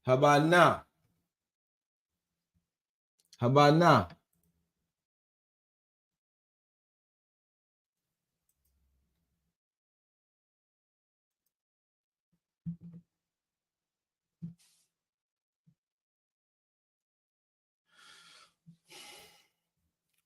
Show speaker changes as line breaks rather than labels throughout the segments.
How about now? How about now?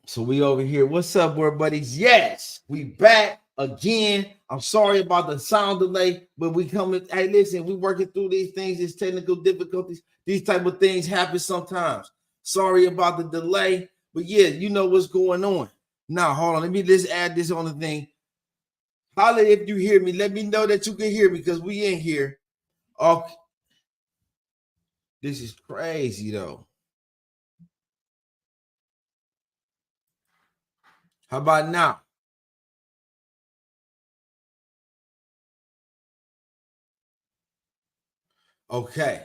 So we over here. What's up, word buddies? Yes, we back again. I'm sorry about the sound delay, but we coming. Hey, listen, we working through these things. These technical difficulties. These type of things happen sometimes. Sorry about the delay, but yeah, you know what's going on. Now, hold on. Let me just add this on the thing. Holla if you hear me. Let me know that you can hear me because we in here. Oh, this is crazy though. How about now? Okay.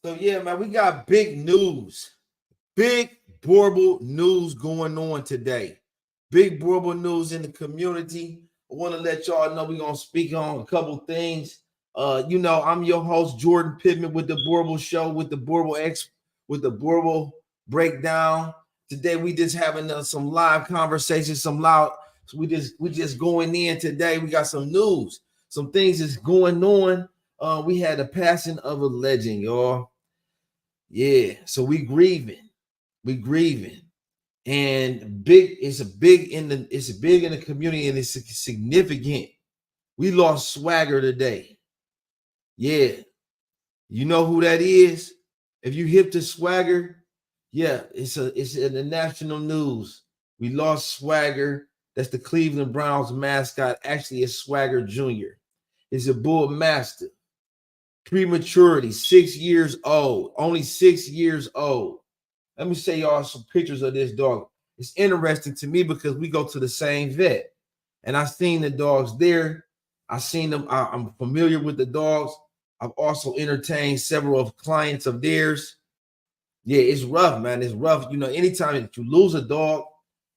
So yeah, man, we got big news. Big Borble news going on today. Big Borble news in the community. I want to let y'all know we're gonna speak on a couple things. I'm your host, Jordan Pittman, with the Borble Show, with the Borble X, with the Borble Breakdown. Today we just having some live conversations, some loud. So we just going in today. We got some news, some things that's going on. We had a passing of a legend, y'all. Yeah, so we grieving, and big. It's a big in the community, and it's significant. We lost Swagger today. Yeah, you know who that is. If you hip to Swagger, yeah, it's in the national news. We lost Swagger. That's the Cleveland Browns mascot. Actually, it's Swagger Jr. It's a bull mastiff. Prematurity, 6 years old. Only 6 years old. Let me show y'all some pictures of this dog. It's interesting to me because we go to the same vet, and I've seen the dogs there. I've seen them. I'm familiar with the dogs. I've also entertained several of clients of theirs. Yeah, it's rough, man. It's rough. You know, anytime that you lose a dog,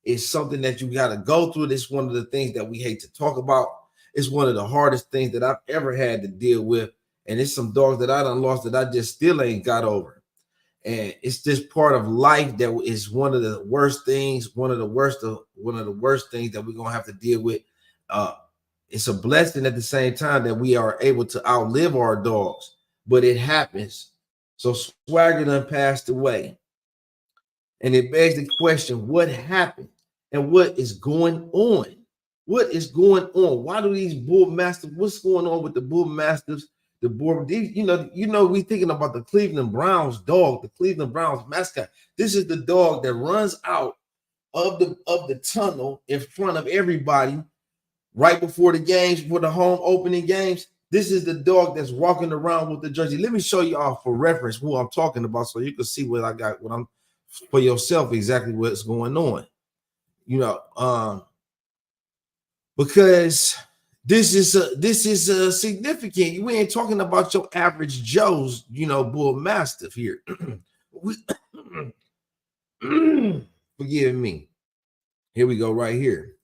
it's something that you got to go through. It's one of the things that we hate to talk about. It's one of the hardest things that I've ever had to deal with. And it's some dogs that I done lost that I just still ain't got over. And it's just part of life that is one of the worst things, one of the worst things that we're gonna have to deal with. Uh, it's a blessing at the same time that we are able to outlive our dogs, but it happens. So Swagger done passed away, and it begs the question: what happened, and what is going on? What is going on? Why do these bull mastiffs? What's going on with the bull mastiffs? The bull, these, we thinking about the Cleveland Browns dog, the Cleveland Browns mascot. This is the dog that runs out of the tunnel in front of everybody right before the games, for the home opening games. This is the dog that's walking around with the jersey. Let me show you all for reference who I'm talking about, so you can see what I got. What I'm for yourself exactly what's going on. You know, because this is significant. We ain't talking about your average Joe's, bull mastiff here. Forgive me. Here we go, right here.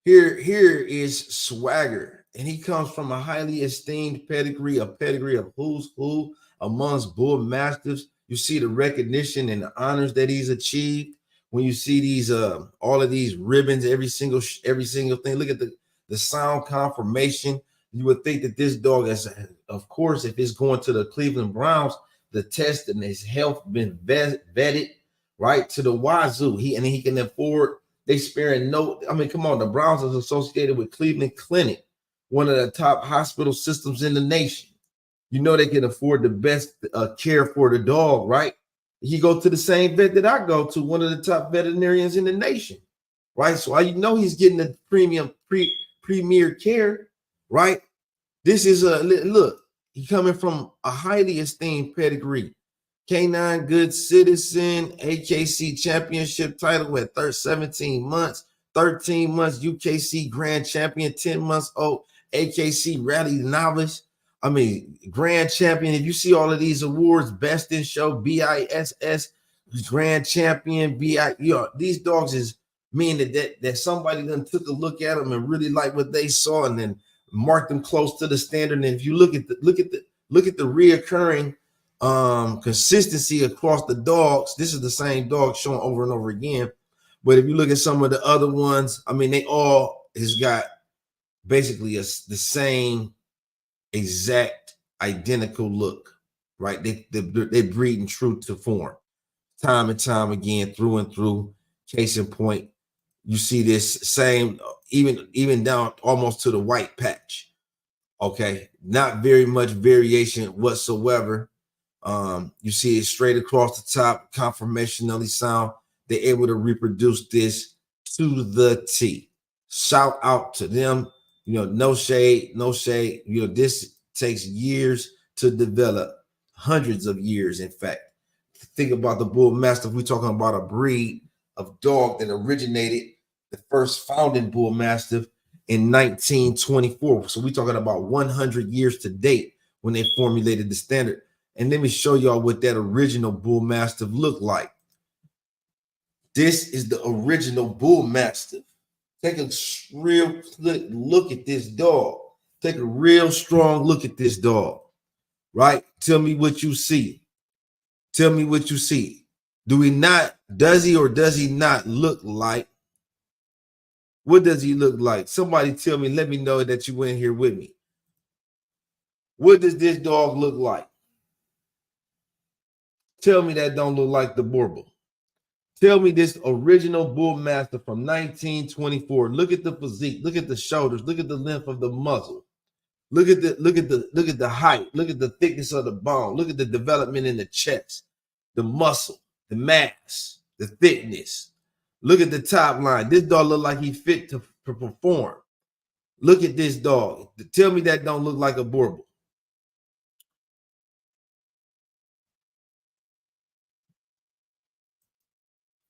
Here is Swagger, and he comes from a highly esteemed pedigree, a pedigree of who's who amongst bull mastiffs. You see the recognition and the honors that he's achieved. When you see these, all of these ribbons, every single thing. Look at the sound confirmation. You would think that this dog, of course, if it's going to the Cleveland Browns, the test and his health been vetted right to the wazoo. He can afford. They sparing no. I mean, come on. The Browns is associated with Cleveland Clinic, one of the top hospital systems in the nation. You know they can afford the best care for the dog, right? He go to the same vet that I go to, one of the top veterinarians in the nation, right? So I know he's getting the premier care, right? This is a look. He coming from a highly esteemed pedigree. Canine Good Citizen, AKC Championship title at 17 months, 13 months UKC Grand Champion, 10 months old, AKC Rally Novice. I mean, Grand Champion. If you see all of these awards, Best in Show, BISS, Grand Champion, these dogs is mean that somebody then took a look at them and really like what they saw and then marked them close to the standard. And if you look at the reoccurring consistency across the dogs. This is the same dog shown over and over again. But if you look at some of the other ones, I mean, they all has got basically the same exact identical look, right? They breeding true to form, time and time again, through and through. Case in point, you see this same, even down almost to the white patch. Okay, not very much variation whatsoever. You see it straight across the top, conformationally sound. They're able to reproduce this to the T. Shout out to them. You know, no shade, no shade. You know, this takes years to develop, hundreds of years, in fact. Think about the Bull Mastiff. We're talking about a breed of dog that originated, the first founding Bull Mastiff in 1924. So we're talking about 100 years to date when they formulated the standard. And let me show y'all what that original Bull Mastiff looked like. This is the original Bull Mastiff. Take a real look at this dog. Take a real strong look at this dog, right? Tell me what you see. Tell me what you see. Does he or does he not look like? What does he look like? Somebody tell me, let me know that you went here with me. What does this dog look like? Tell me that don't look like the Borbal. Tell me this original Bull Mastiff from 1924. Look at the physique. Look at the shoulders. Look at the length of the muzzle. Look at the height. Look at the thickness of the bone. Look at the development in the chest, the muscle, the mass, the thickness. Look at the top line. This dog look like he fit to perform. Look at this dog. Tell me that don't look like a Borbal.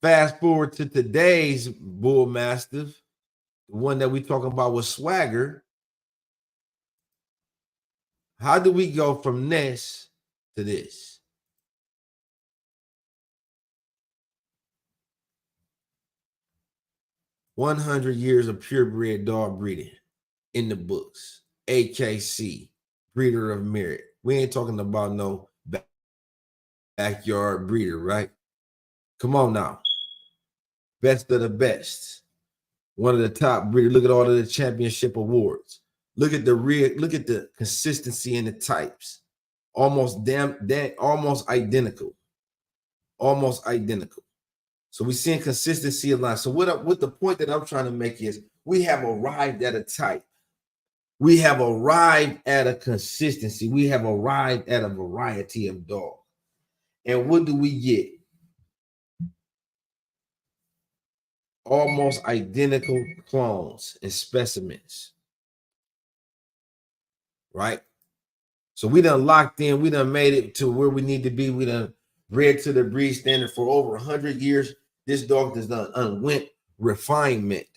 Fast forward to today's Bull Mastiff, the one that we talking about with Swagger. How do we go from this to this? "100 years of purebred dog breeding in the books. AKC, breeder of merit." We ain't talking about no backyard breeder, right? Come on now. Best of the best. One of the top breeders. Look at all of the championship awards. Look at the consistency in the types. Almost almost identical. Almost identical. So we're seeing consistency a lot. So what the point that I'm trying to make is we have arrived at a type. We have arrived at a consistency. We have arrived at a variety of dogs. And what do we get? Almost identical clones and specimens, right? So we done locked in. We done made it to where we need to be. We done bred to the breed standard for over 100 years. This dog has done underwent refinement,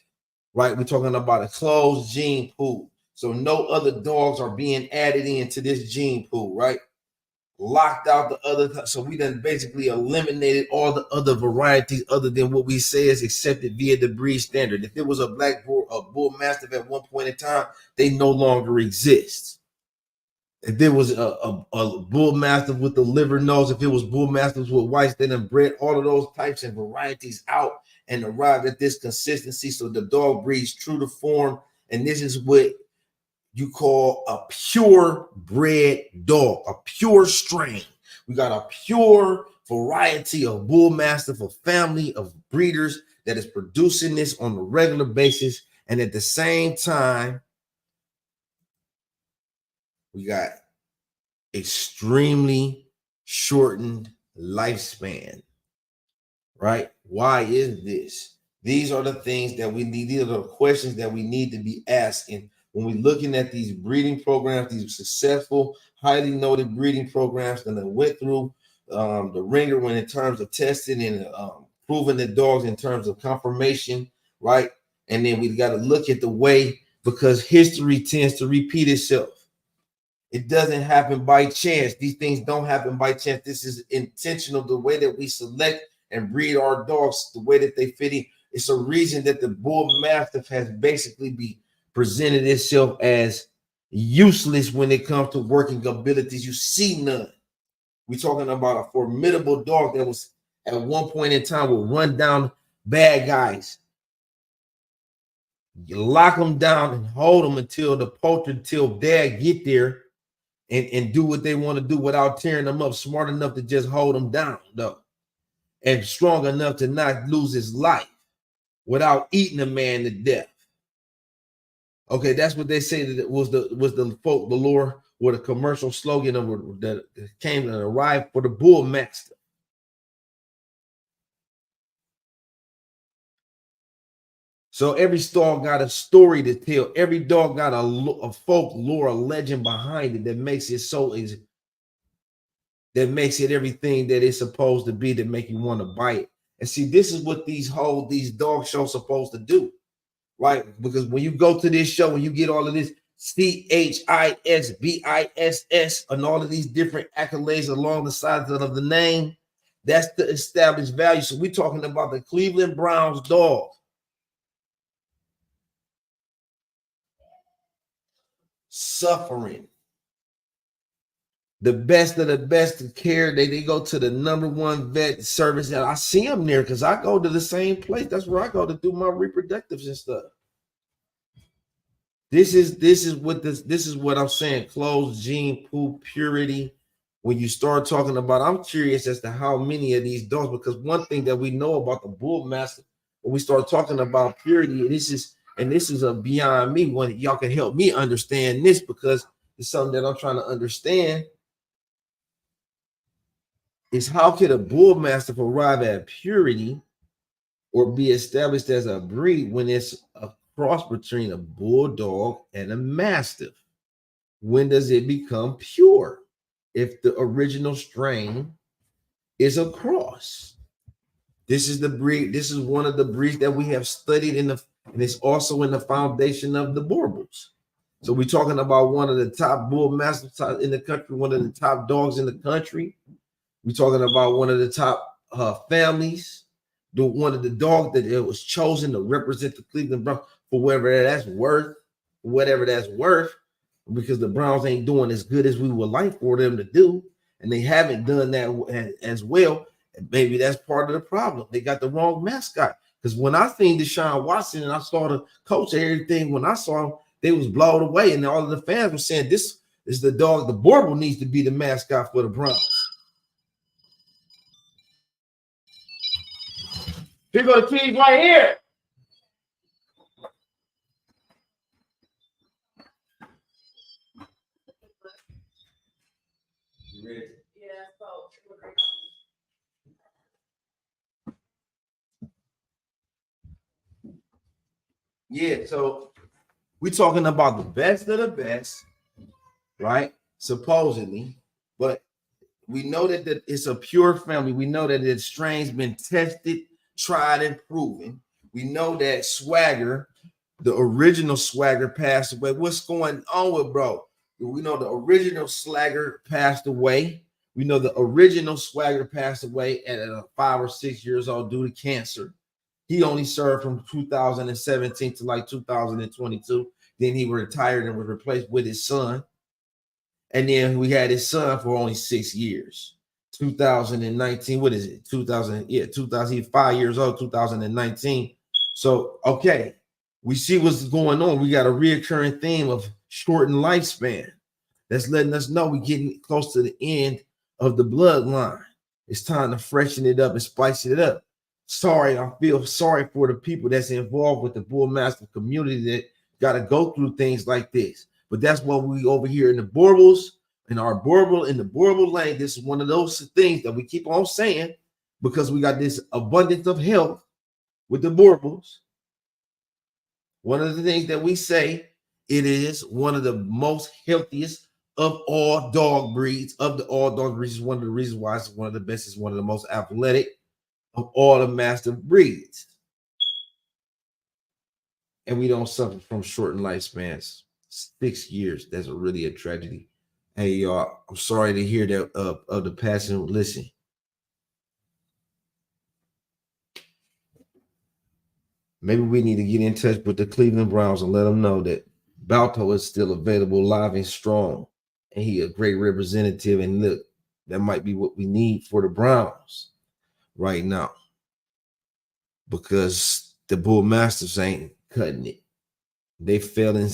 right? We're talking about a closed gene pool. So no other dogs are being added into this gene pool, right? Locked out the other, so we done basically eliminated all the other varieties other than what we say is accepted via the breed standard. If it was a black Bull Mastiff at one point in time, they no longer exist. If there was a Bull Mastiff with the liver nose, if it was Bull Mastiffs with whites, they done bred all of those types and varieties out and arrived at this consistency. So the dog breeds true to form, and this is what you call a pure bred dog, a pure strain. We got a pure variety of Bull Mastiff, a family of breeders that is producing this on a regular basis. And at the same time, we got extremely shortened lifespan, right? Why is this? These are the things that we need. These are the questions that we need to be asking when we're looking at these breeding programs, these successful, highly noted breeding programs that went through the ringer when in terms of testing and proving the dogs in terms of conformation, right? And then we got to look at the way, because history tends to repeat itself. It doesn't happen by chance. These things don't happen by chance. This is intentional, the way that we select and breed our dogs, the way that they fit in. It's a reason that the Bull Mastiff has basically presented itself as useless when it comes to working abilities. You see none. We're talking about a formidable dog that was at one point in time would run down bad guys. You lock them down and hold them until dad get there and do what they want to do without tearing them up. Smart enough to just hold them down, though, and strong enough to not lose his life without eating a man to death. Okay, that's what they say that was the folklore or the commercial slogan that came and arrived for the Bullmaster. So every dog got a story to tell. Every dog got a folklore, a legend behind it that makes it so easy. That makes it everything that it's supposed to be to make you want to buy it. And see, this is what these dog shows supposed to do, right? Because when you go to this show and you get all of this CHISBISS and all of these different accolades along the sides of the name, that's the established value. So we're talking about the Cleveland Browns dog. Suffering. The best of the best of care. They go to the #1 vet service, and I see them there because I go to the same place. That's where I go to do my reproductives and stuff. This is what I'm saying. Clothes, gene pool, purity. When you start talking about, I'm curious as to how many of these dogs, because one thing that we know about the Bullmaster, when we start talking about purity, this is a beyond me. When y'all can help me understand this, because it's something that I'm trying to understand. Is how can a Bullmaster arrive at purity or be established as a breed when it's a cross between a bulldog and a mastiff? When does it become pure? If the original strain is a cross. This is the breed. This is one of the breeds that we have studied and it's also in the foundation of the Borbals. So we're talking about one of the top Bullmasters in the country, one of the top dogs in the country. We're talking about one of the top families, one of the dogs that it was chosen to represent the Cleveland Browns for whatever that's worth, because the Browns ain't doing as good as we would like for them to do, and they haven't done that as well. And maybe that's part of the problem. They got the wrong mascot. Because when I seen Deshaun Watson and I saw the coach and everything, when I saw him, they was blown away, and all of the fans were saying, "This is the dog. The Borble needs to be the mascot for the Browns." Here go the keys right here. You ready? Yeah, so we're talking about the best of the best, right? Supposedly, but we know that it's a pure family. We know that its strain's been tested, tried, and proven. We know that Swagger, the original Swagger, passed away. What's going on with bro? We know the original Swagger passed away. We know the original Swagger passed away at 5 or 6 years old due to cancer. He only served from 2017 to like 2022. Then he retired and was replaced with his son. And then we had his son for only 6 years. 2019, what is it? 2000, yeah, 2000, he's 5 years old, 2019. So, okay, we see what's going on. We got a reoccurring theme of shortened lifespan. That's letting us know we're getting close to the end of the bloodline. It's time to freshen it up and spice it up. Sorry, I feel sorry for the people that's involved with the Bullmaster community that got to go through things like this. But that's what we over here in the Borbals, in the Borble lane. This is one of those things that we keep on saying because we got this abundance of health with the Borbals. One of the things that we say, it is one of the most healthiest of all dog breeds. Of the all dog breeds, is one of the reasons why it's one of the best. It's one of the most athletic of all the mastiff breeds. And we don't suffer from shortened lifespans. 6 years. That's really a tragedy. Hey, y'all, I'm sorry to hear that of the passing. Listen. Maybe we need to get in touch with the Cleveland Browns and let them know that Balto is still available, live and strong. And he a great representative. And look, That might be what we need for the Browns right now, because the Bull Masters ain't cutting it. They falling.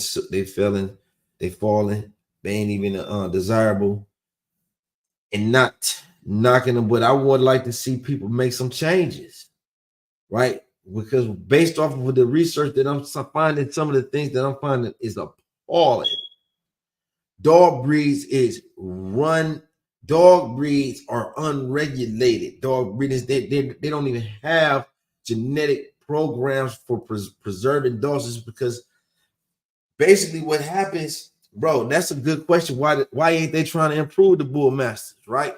They ain't even desirable, and not knocking them. But I would like to see people make some changes, right? Because based off of the research that I'm finding, some of the things that I'm finding is appalling. Dog breeds are unregulated. Dog breeders, they don't even have genetic programs for preserving dogs. Is because basically what happens, bro, that's a good question. Why ain't they trying to improve the Bull Masters, right?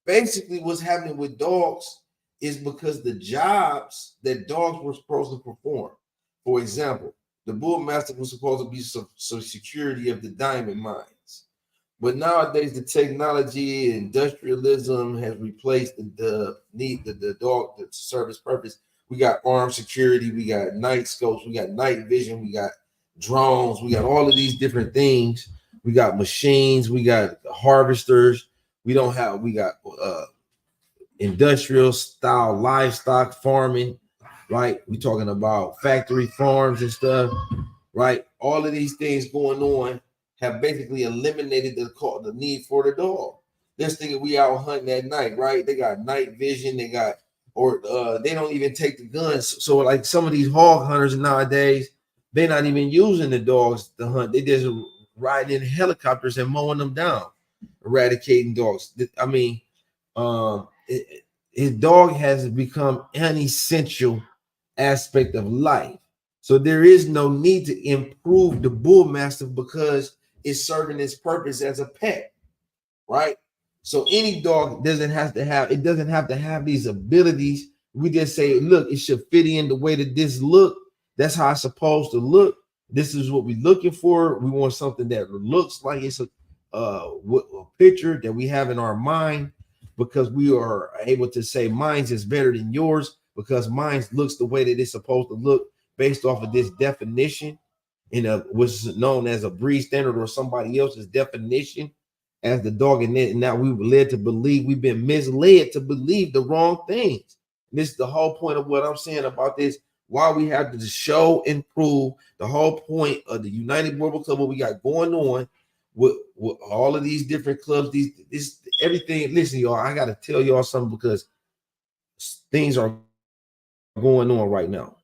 Basically what's happening with dogs is because the jobs that dogs were supposed to perform. For example, the Bull Mastiff was supposed to be some security of the diamond mines. But nowadays, the technology and industrialism has replaced the need the dog to serve its purpose. We got armed security, we got night scopes, we got night vision, we got drones, we got all of these different things. We got machines, we got harvesters. We got industrial style livestock farming, right? We're talking about factory farms and stuff, right? All of these things going on have basically eliminated the need for the dog. This thing we out hunting at night, right? They got night vision, they don't even take the guns. So like some of these hog hunters nowadays, they're not even using the dogs to hunt. They just riding in helicopters and mowing them down, eradicating dogs. I mean, his dog has become an essential aspect of life. So there is no need to improve the Bull Mastiff because it's serving its purpose as a pet, right? So any dog doesn't have to have these abilities. We just say, look, it should fit in the way that this look. That's how it's supposed to look. This is what we're looking for. We want something that looks like it's a picture that we have in our mind, because we are able to say mine's is better than yours because mine's looks the way that it's supposed to look based off of this definition in what's known as a breed standard or somebody else's definition as the dog. And now we've been misled to believe the wrong things. And this is the whole point of what I'm saying about this. Why we have to show and prove the whole point of the United Borbal Club, what we got going on with all of these different clubs, this everything. Listen, y'all, I got to tell y'all something because things are going on right now.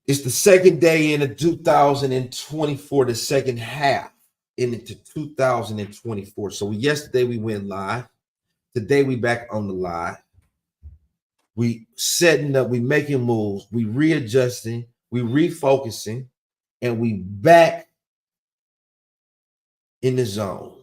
It's the second day into 2024, the second half into 2024. So yesterday we went live. Today we back on the live. We setting up, we making moves, we readjusting, we refocusing, and we back in the zone.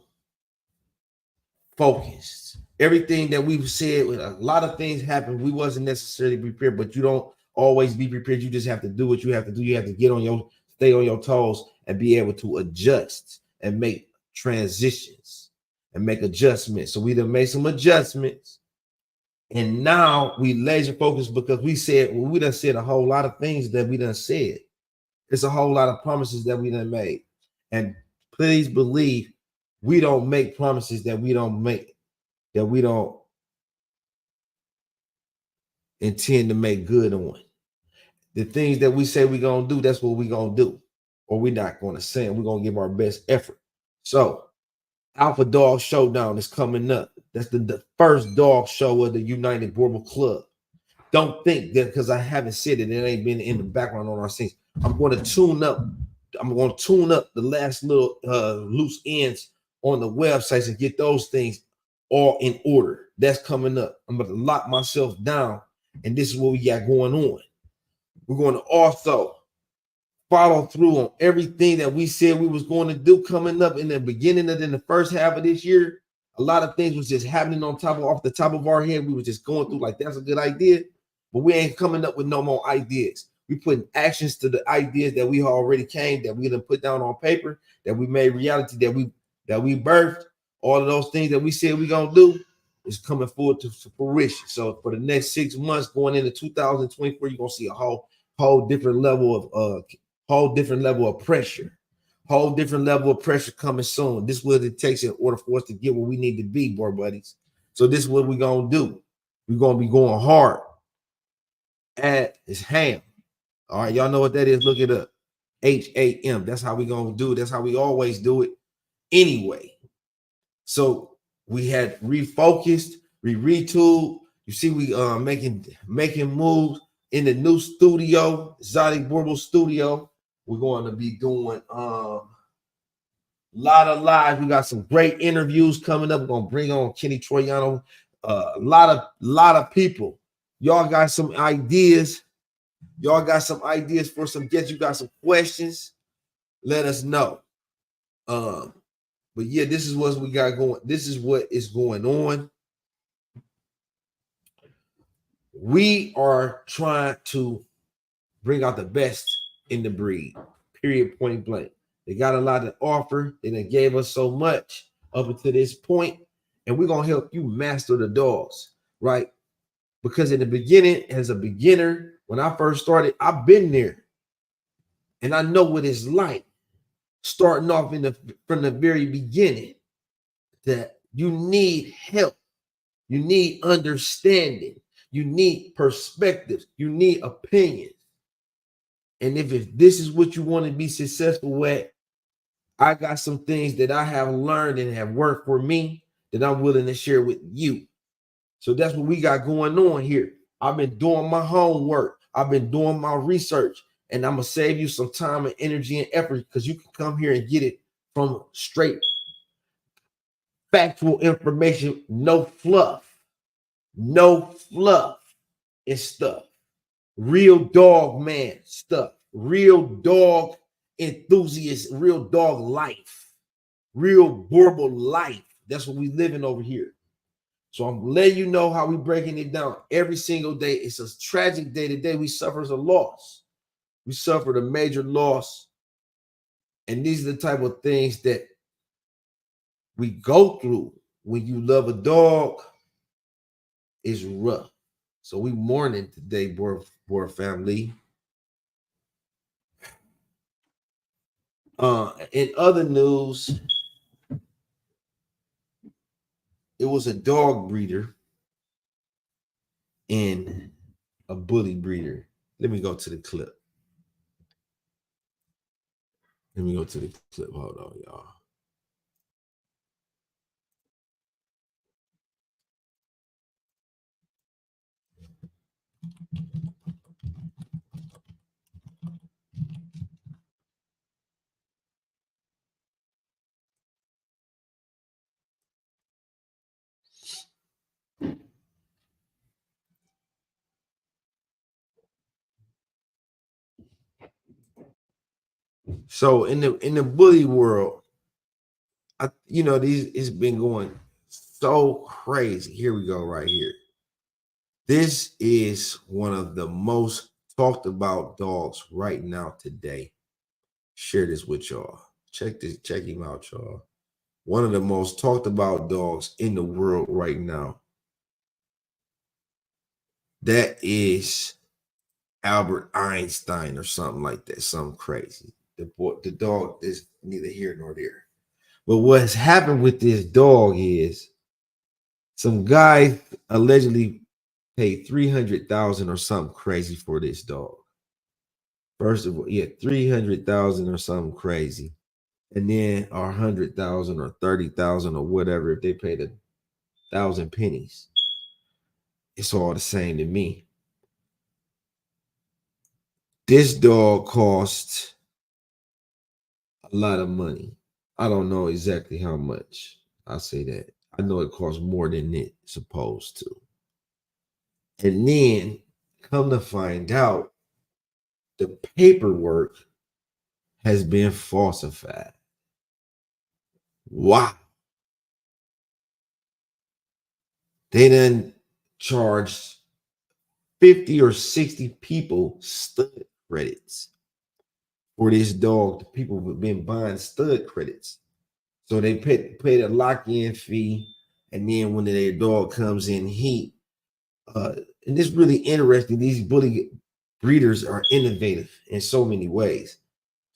Focused. Everything that we've said, a lot of things happened. We wasn't necessarily prepared, but you don't always be prepared. You just have to do what you have to do. You have to stay on your toes and be able to adjust and make transitions and make adjustments. So we done made some adjustments. And now we laser focused because we done said a whole lot of things that we done said. It's a whole lot of promises that we done made. And please believe we don't make promises that we don't intend to make good on. The things that we say we're going to do, that's what we're going to do. Or we're not going to say it. We're going to give our best effort. So Alpha Dog Showdown is coming up. That's the first dog show of the United Borbal Club. Don't think that because I haven't said it ain't been in the background on our scenes. I'm going to tune up the last little loose ends on the websites and get those things all in order. That's coming up. I'm going to lock myself down, and this is what we got going on. We're going to also follow through on everything that we said we was going to do coming up in the beginning of the first half of this year. A lot of things was just happening off the top of our head. We were just going through like, that's a good idea, but we ain't coming up with no more ideas. We putting actions to the ideas that we already that we done put down on paper, that we made reality, that we birthed. All of those things that we said we gonna do is coming forward to fruition. So for the next 6 months going into 2024, you're gonna see a whole different level of pressure, Whole different level of pressure coming soon. This is what it takes in order for us to get where we need to be, boy buddies. So this is what we're gonna do. We're gonna be going hard at his ham. All right, y'all know what that is. Look it up. HAM. That's how we gonna do it. That's how we always do it anyway. So we had refocused, we retooled. You see, we making moves in the new studio, Exotic Bourbon Studio. We're going to be doing a lot of live. We got some great interviews coming up. We're gonna bring on Kenny Troiano. A lot of people. Y'all got some ideas. Y'all got some ideas for some guests. You got some questions. Let us know. But yeah, this is what we got going. This is what is going on. We are trying to bring out the best in the breed. Period. Point blank. They got a lot to offer. And they gave us so much up until this point, and we're gonna help you master the dogs, right? Because in the beginning, as a beginner, when I first started, I've been there, and I know what it's like starting off from the very beginning. That you need help, you need understanding, you need perspectives, you need opinions. And if this is what you want to be successful at, I got some things that I have learned and have worked for me that I'm willing to share with you. So that's what we got going on here. I've been doing my homework. I've been doing my research, and I'm going to save you some time and energy and effort because you can come here and get it from straight factual information. No fluff and stuff. Real dog man stuff. Real dog enthusiast, real dog life, real Bourbon life. That's what we living over here. So I'm letting you know how we breaking it down every single day. It's a tragic day today. We suffer a loss. We suffered a major loss. And these are the type of things that we go through when you love a dog. It's rough. So we mourning today, Board family. In other news, it was a dog breeder and a bully breeder. Let me go to the clip. Hold on, y'all. So in the bully world, it's been going so crazy. Here we go, right here. This is one of the most talked about dogs right now today. Share this with y'all. Check him out, y'all. One of the most talked about dogs in the world right now. That is Albert Einstein or something like that, something crazy. The dog is neither here nor there. But what's happened with this dog is some guy allegedly paid $300,000 or something crazy for this dog. First of all, yeah, $300,000 or something crazy, and then or $100,000 or $30,000 or whatever. If they paid 1,000 pennies, it's all the same to me. This dog cost a lot of money. I don't know exactly how much. I'll say that. I know it costs more than it's supposed to. And then come to find out, the paperwork has been falsified. Wow. They done charged 50 or 60 people stud credits for this dog. The people have been buying stud credits. So they paid a lock-in fee, and then when their dog comes in heat, and it's really interesting. These bully breeders are innovative in so many ways.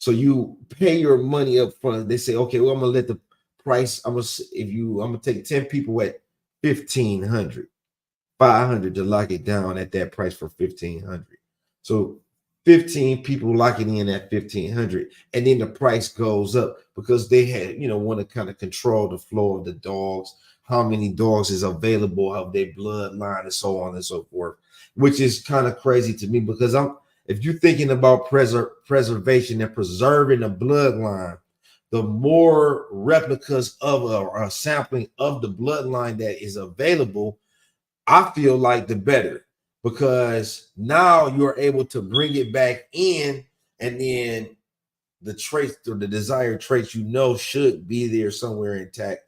So you pay your money up front. They say, okay, well, I'm gonna let the price. I'm gonna take 10 people at 1,500, 500 to lock it down at that price for 1,500. So 15 people lock it in at 1,500, and then the price goes up because they had, want to kind of control the flow of the dogs, how many dogs is available of their bloodline, and so on and so forth, which is kind of crazy to me because if you're thinking about preservation and preserving the bloodline, the more replicas of a sampling of the bloodline that is available, I feel like the better, because now you're able to bring it back in, and then the traits or the desired traits should be there somewhere intact.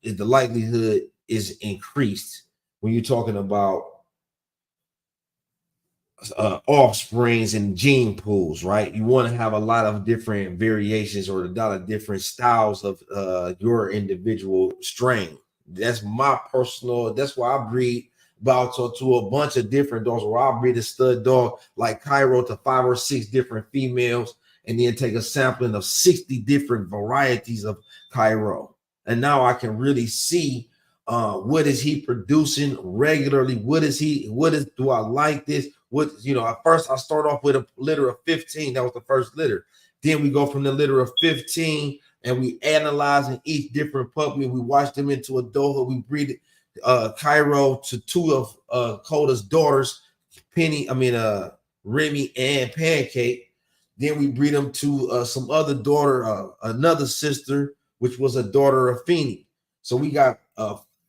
Is the likelihood is increased when you're talking about offsprings and gene pools, right? You want to have a lot of different variations or a lot of different styles of your individual strain. That's my personal. That's why I breed about to a bunch of different dogs. Where I breed a stud dog like Cairo to 5 or 6 different females, and then take a sampling of 60 different varieties of Cairo, and now I can really see what is he producing regularly. Do I like this? At first I start off with a litter of 15. That was the first litter. Then we go from the litter of 15 and we analyze in each different puppy. We watch them into adulthood. We breed Cairo to 2 of Coda's daughters, Remy and Pancake. Then we breed them to some other daughter, another sister, which was a daughter of Feeny. So we got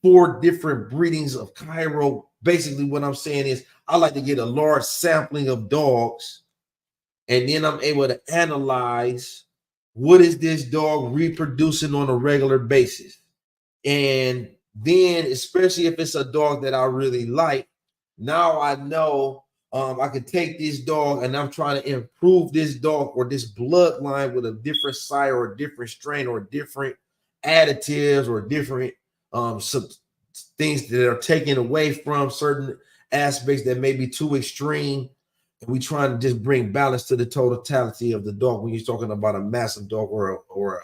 4 different breedings of Cairo. Basically, what I'm saying is I like to get a large sampling of dogs, and then I'm able to analyze what is this dog reproducing on a regular basis. And then, especially if it's a dog that I really like, now I know I can take this dog and I'm trying to improve this dog or this bloodline with a different sire or a different strain or different additives or different some things that are taken away from certain aspects that may be too extreme. And we trying to just bring balance to the totality of the dog when you're talking about a massive dog or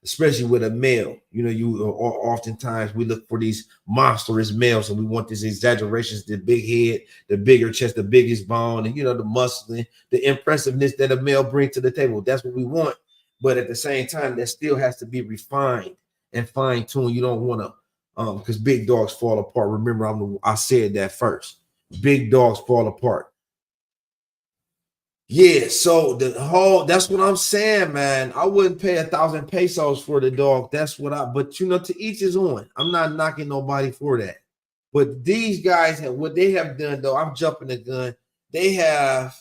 especially with a male. Oftentimes we look for these monstrous males, and we want these exaggerations, the big head, the bigger chest, the biggest bone, and the muscle, the impressiveness that a male brings to the table. That's what we want. But at the same time, that still has to be refined and fine-tuned. You don't want to because big dogs fall apart. Remember, I said that first. Big dogs fall apart. Yeah, so that's what I'm saying, man. I wouldn't pay 1,000 pesos for the dog. But to each his own. I'm not knocking nobody for that. But these guys what they have done, though, I'm jumping the gun. They have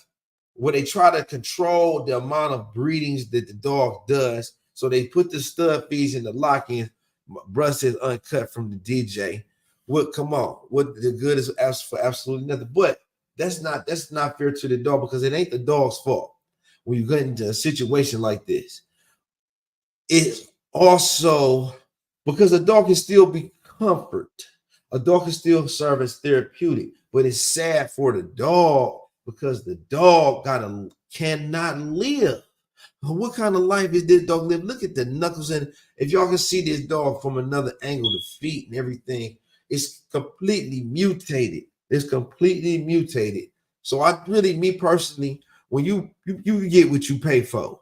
where they try to control the amount of breedings that the dog does. So they put the stud feeds in the lock-in. Bruh says uncut from the DJ. Come on. What the good is for absolutely nothing. But that's not fair to the dog, because it ain't the dog's fault when you get into a situation like this. It's also because a dog can still be comfort. A dog can still serve as therapeutic, but it's sad for the dog because the dog cannot live. What kind of life is this dog live? Look at the knuckles, and if y'all can see this dog from another angle, the feet and everything, it's completely mutated. It's completely mutated. So me personally, when you get what you pay for,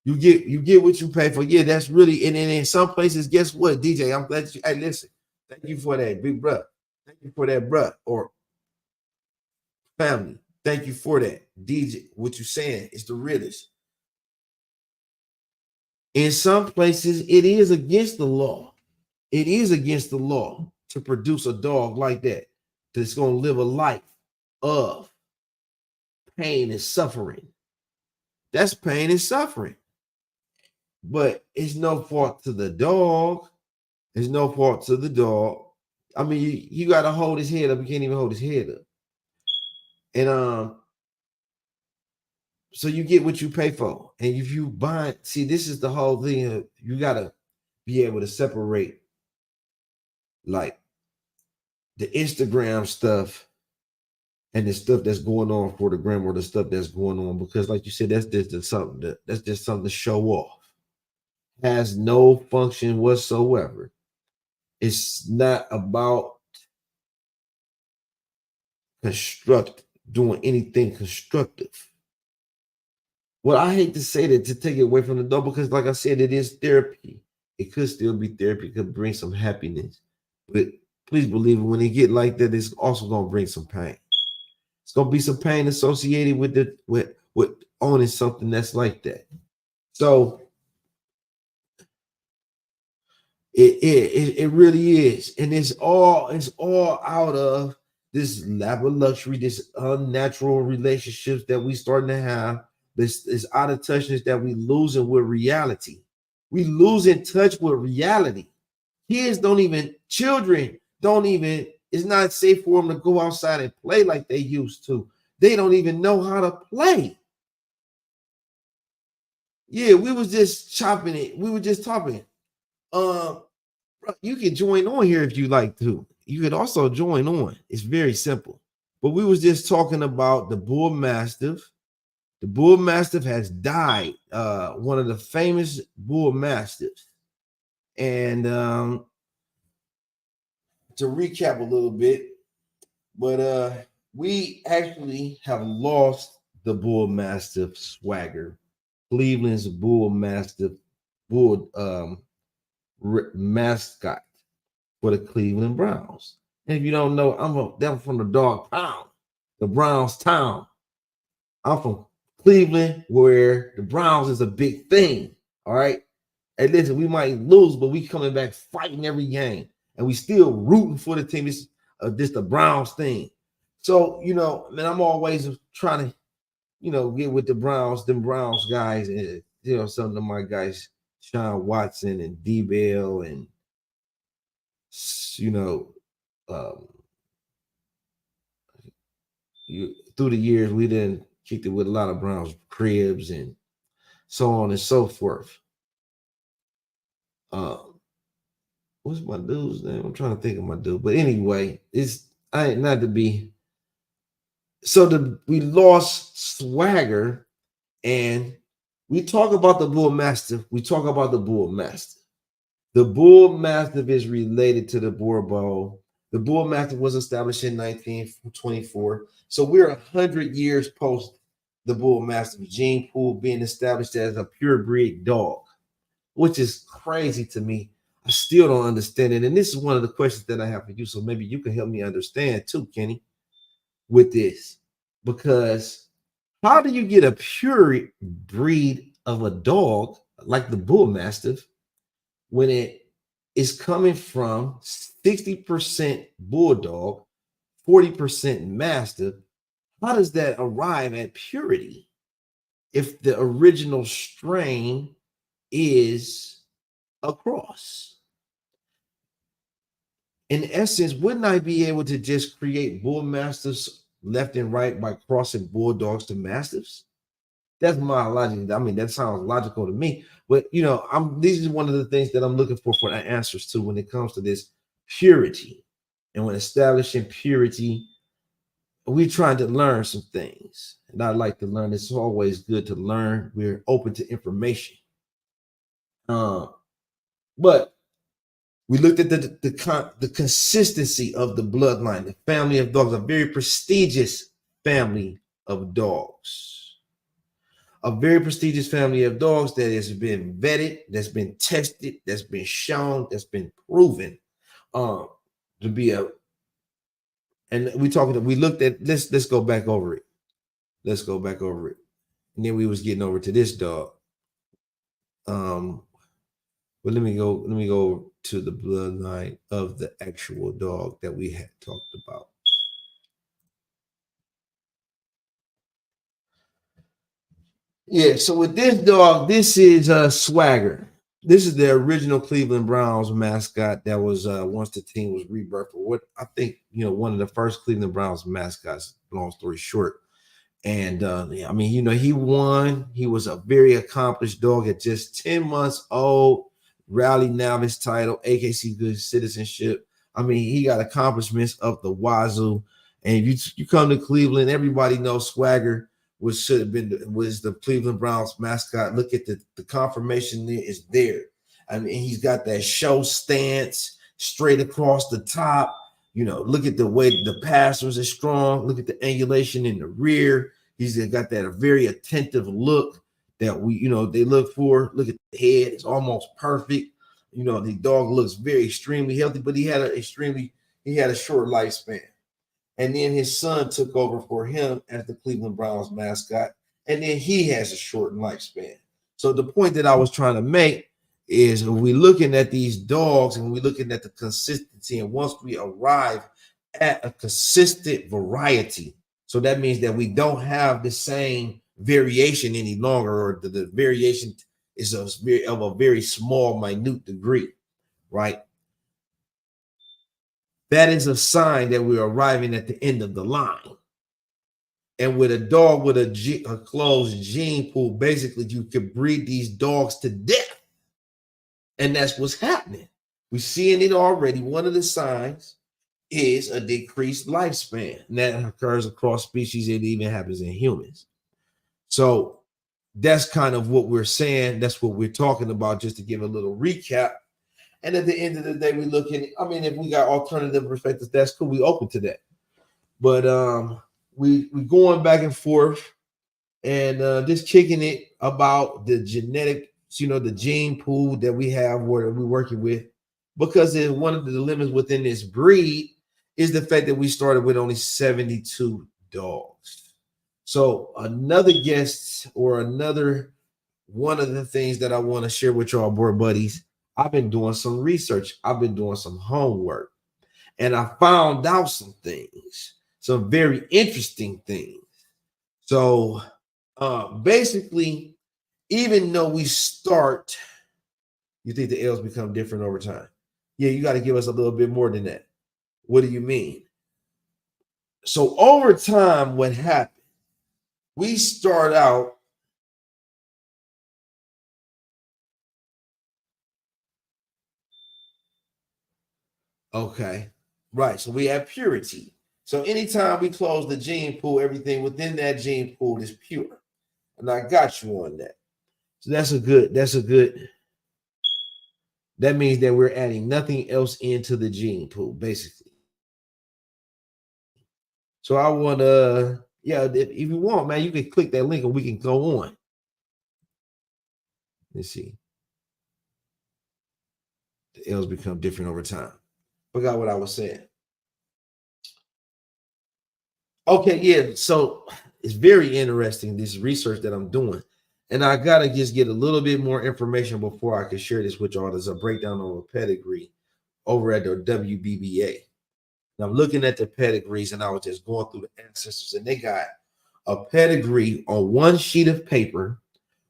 you get what you pay for. Yeah, that's really, and in some places, guess what, DJ? I'm glad hey, listen, thank you for that, big bruh. Thank you for that, bruh, or family. Thank you for that, DJ. What you saying is the realest. In some places, it is against the law. It is against the law to produce a dog like that that's going to live a life of pain and suffering. That's pain and suffering. But it's no fault to the dog. It's no fault to the dog. I mean, you got to hold his head up. He can't even hold his head up. And so you get what you pay for. And if you see, this is the whole thing. You got to be able to separate like the Instagram stuff and the stuff that's going on for the grandma, the stuff that's going on, because like you said, that's just something to show off. Has no function whatsoever. It's not about construct doing anything constructive. Well, I hate to say that to take it away from the dog because, like I said, it is therapy. It could still be therapy. It could bring some happiness, but please believe it. When it get like that, it's also gonna bring some pain. It's gonna be some pain associated with with owning something that's like that. So it really is, and it's all out of this lap of luxury, this unnatural relationships that we starting to have. This out of touchness that we losing with reality. We losing touch with reality. Children don't even. It's not safe for them to go outside and play like they used to. They don't even know how to play. Yeah, we was just chopping it. We were just talking. Um, you can join on here if you like to. You could also join on. It's very simple. But we was just talking about the bull mastiff. The bull mastiff has died. One of the famous bull mastiffs. And to recap a little bit, but we actually have lost the bull mastiff Swagger, Cleveland's bull mastiff bull mascot for the Cleveland Browns. And if you don't know, I'm from the dog pound, the Browns town. I'm from Cleveland, where the Browns is a big thing. All right. And listen, we might lose, but we coming back fighting every game, and we still rooting for the team. It's just the Browns thing. So man, I'm always trying to get with the Browns, them Browns guys, and some of my guys, Sean Watson and D Bell, and you know, um, through the years we didn't kicked it with a lot of Browns cribs and so on and so forth. What's my dude's name? I'm trying to think of my dude, but anyway, I ain't not to be. So we lost Swagger, and we talk about the Bull Mastiff. We talk about the Bull Mastiff. The Bull Mastiff is related to the Boer Bowl. The Bull Mastiff was established in 1924. So we're 100 years post the Bull Mastiff gene pool being established as a purebred dog, which is crazy to me. I still don't understand it. And this is one of the questions that I have for you. So maybe you can help me understand too, Kenny, with this. Because how do you get a pure breed of a dog like the Bull Mastiff when it is coming from 60% Bulldog, 40% Mastiff? How does that arrive at purity if the original strain is a cross? In essence, wouldn't I be able to just create bull mastiffs left and right by crossing bulldogs to mastiffs? That's my logic. I mean, that sounds logical to me. But this is one of the things that I'm looking for the answers to when it comes to this purity. And when establishing purity, we're trying to learn some things. And I like to learn. It's always good to learn. We're open to information. But we looked at the consistency of the bloodline, the family of dogs, a very prestigious family of dogs. A very prestigious family of dogs that has been vetted, that's been tested, that's been shown, that's been proven to be a. And we looked at, let's go back over it. Let's go back over it. And then we was getting over to this dog. But let me go to the bloodline of the actual dog that we had talked about. Yeah, so with this dog, this is Swagger. This is the original Cleveland Browns mascot that was once the team was rebirthed. What I think, one of the first Cleveland Browns mascots, long story short. And I mean, he won. He was a very accomplished dog at just 10 months old. Rally Navis title, AKC Good Citizenship. I mean, he got accomplishments up the wazoo. And you come to Cleveland, everybody knows Swagger was the Cleveland Browns mascot. Look at the confirmation there is there. I mean, he's got that show stance straight across the top. You know, look at the way the passers are strong. Look at the angulation in the rear. He's got that very attentive look that they look for. Look at the head; it's almost perfect. You know, the dog looks very extremely healthy, but he had a short lifespan. And then his son took over for him as the Cleveland Browns mascot, and then he has a shortened lifespan. So the point that I was trying to make is, if we're looking at these dogs and we're looking at the consistency, and once we arrive at a consistent variety, so that means that we don't have the same variation any longer, or the variation is of a very small, minute degree, right? That is a sign that we're arriving at the end of the line. And with a dog with a closed gene pool, basically you could breed these dogs to death. And that's what's happening. We're seeing it already. One of the signs is a decreased lifespan. And that occurs across species. It even happens in humans. So that's kind of what we're saying. That's what we're talking about, just to give a little recap. And at the end of the day, we look at it. I mean, if we got alternative perspectives, that's cool. We open to that. But we going back and forth and just kicking it about the genetic, the gene pool that we have, where we're working with, because one of the dilemmas within this breed is the fact that we started with only 72 dogs. So another guest, or another one of the things that I want to share with y'all, board buddies, I've been doing some research. I've been doing some homework, and I found out some things, some very interesting things. So basically, even though we start, you think the L's become different over time? Yeah, you got to give us a little bit more than that. What do you mean? So over time, what happened? We start out okay, right. So we have purity. So anytime we close the gene pool, everything within that gene pool is pure. And I got you on that. So that means that we're adding nothing else into the gene pool, basically. So I want to, if you want, man, you can click that link and we can go on. Let's see. The L's become different over time. Forgot what I was saying. Okay, yeah. So it's very interesting, this research that I'm doing. And I got to just get a little bit more information before I can share this with y'all. There's a breakdown of a pedigree over at the WBBA. And I'm looking at the pedigrees, and I was just going through the ancestors, and they got a pedigree on one sheet of paper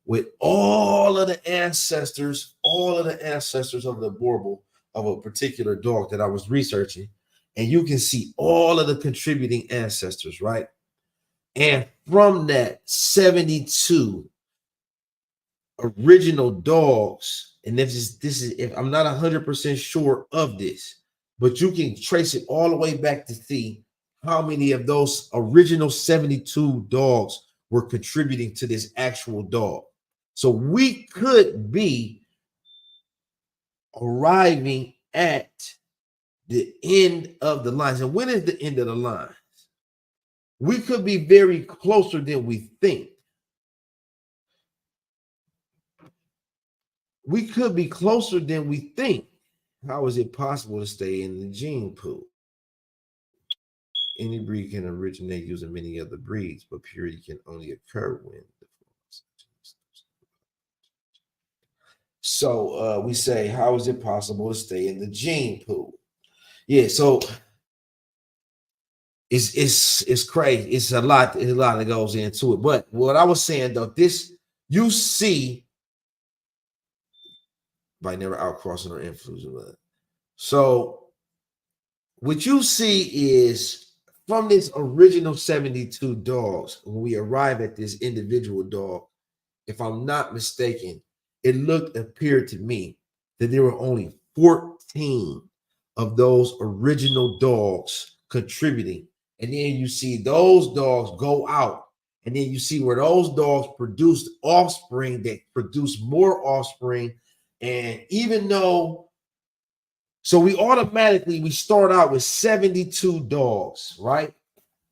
with all of the ancestors of the Borbal of a particular dog that I was researching. And you can see all of the contributing ancestors, right? And from that 72 original dogs, and this is if I'm not 100% sure of this, but you can trace it all the way back to see how many of those original 72 dogs were contributing to this actual dog. So we could be arriving at the end of the lines. And when is the end of the lines? We could be very closer than we think. We could be closer than we think. How is it possible to stay in the gene pool? Any breed can originate using many other breeds, but purity can only occur when. So we say, how is it possible to stay in the gene pool? Yeah, so it's crazy. It's a lot that goes into it. But what I was saying though, this you see by never outcrossing or influencing. So what you see is from this original 72 dogs, when we arrive at this individual dog, if I'm not mistaken, it appeared to me that there were only 14 of those original dogs contributing And then you see those dogs go out. And then you see where those dogs produce offspring that produce more offspring. And even though, so we start out with 72 dogs, right?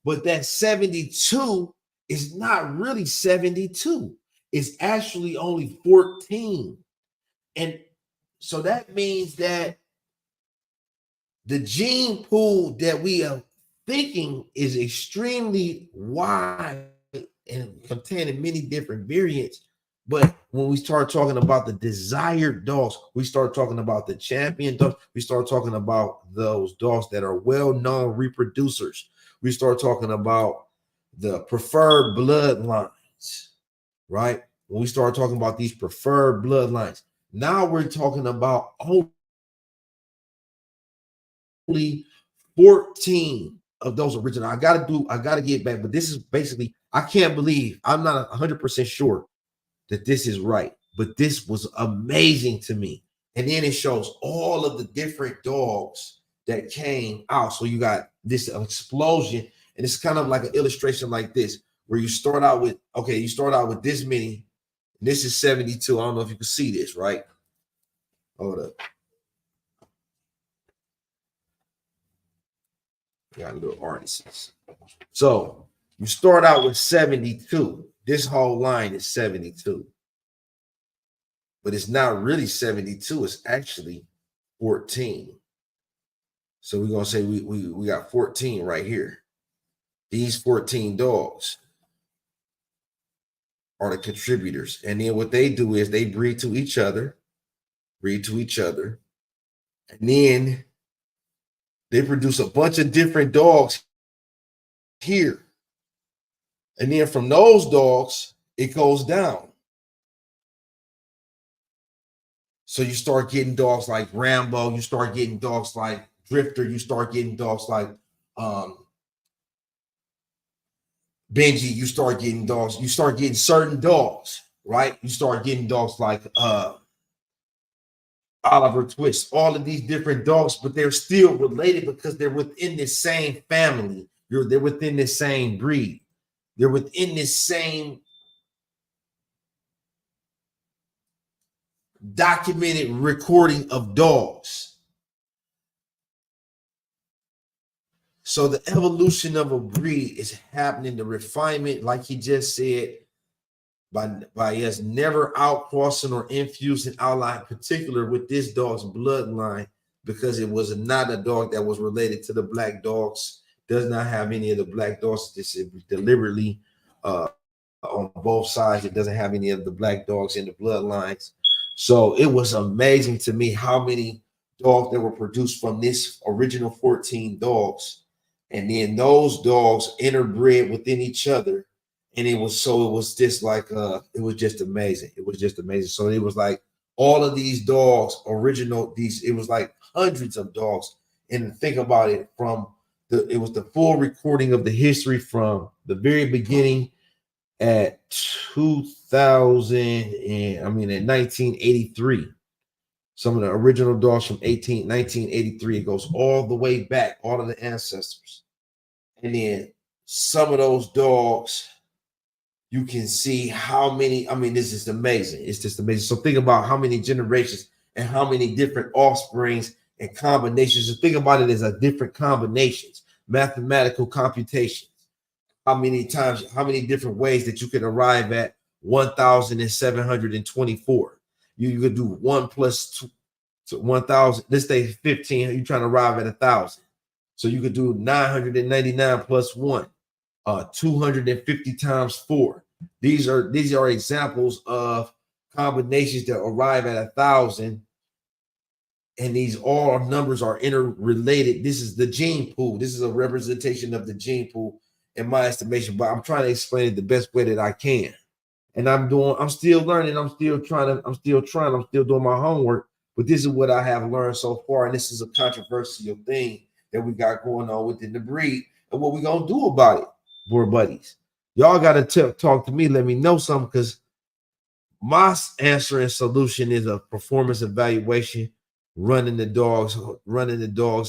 But that 72 is not really 72. It's actually only 14. And so that means that the gene pool that we are thinking is extremely wide and containing many different variants. But when we start talking about the desired dogs, we start talking about the champion dogs. We start talking about those dogs that are well-known reproducers. We start talking about the preferred bloodlines, right? When we start talking about these preferred bloodlines, now we're talking about only 14 of those original. I gotta get back, but this is basically, I can't believe, I'm not 100% sure that this is right, but this was amazing to me. And then it shows all of the different dogs that came out. So you got this explosion, and it's kind of like an illustration like this, where you start out with, okay, you start out with this many, and this is 72. I don't know if you can see this, right? Hold up. Got little artists. So you start out with 72. This whole line is 72. But it's not really 72. It's actually 14. So we're going to say we got 14 right here. These 14 dogs are the contributors. And then what they do is they breed to each other. And then they produce a bunch of different dogs here. And then from those dogs, it goes down. So you start getting dogs like Rambo, you start getting dogs like Drifter, you start getting dogs like Benji, you start getting certain dogs, right? You start getting dogs like Oliver Twist, all of these different dogs, but they're still related because they're within this same family. They're within this same breed. They're within this same documented recording of dogs. So the evolution of a breed is happening, the refinement, like he just said, by us never outcrossing or infusing our line, particular with this dog's bloodline, because it was not a dog that was related to the black dogs, does not have any of the black dogs. This is deliberately on both sides. It doesn't have any of the black dogs in the bloodlines. So it was amazing to me how many dogs that were produced from this original 14 dogs. And then those dogs interbred within each other. And it was just like it was just amazing. It was just amazing. So it was like all of these dogs, it was like hundreds of dogs. And think about it, it was the full recording of the history from the very beginning at 1983. Some of the original dogs from 1983. It goes all the way back, all of the ancestors. And then some of those dogs, you can see how many. This is amazing. It's just amazing. So think about how many generations and how many different offsprings and combinations. So think about it as a different combinations, mathematical computations. How many different ways that you can arrive at 1,724. You could do 1 plus 2 to 1,000. Let's say 15. You're trying to arrive at 1,000. So you could do 999 plus 1. 250 times 4. These are examples of combinations that arrive at 1,000, and these all numbers are interrelated. This is the gene pool. This is a representation of the gene pool in my estimation, but I'm trying to explain it the best way that I can. And I'm still learning. I'm still doing my homework, but this is what I have learned so far. And this is a controversial thing that we got going on within the breed, and what we gonna do about it. Board buddies, y'all got to talk to me. Let me know something, because my answer and solution is a performance evaluation, running the dogs,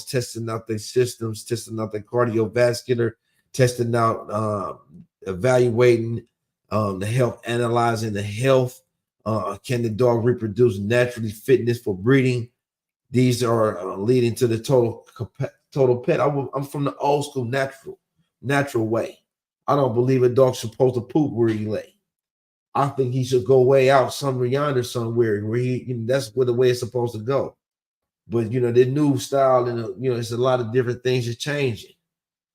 testing out their systems, testing out their cardiovascular, testing out, evaluating the health, analyzing the health. Can the dog reproduce naturally? Fitness for breeding. These are leading to the total pet. I'm from the old school natural way. I don't believe a dog's supposed to poop where he lay. I think he should go way out somewhere yonder somewhere where that's where the way it's supposed to go. But the new style and it's a lot of different things are changing.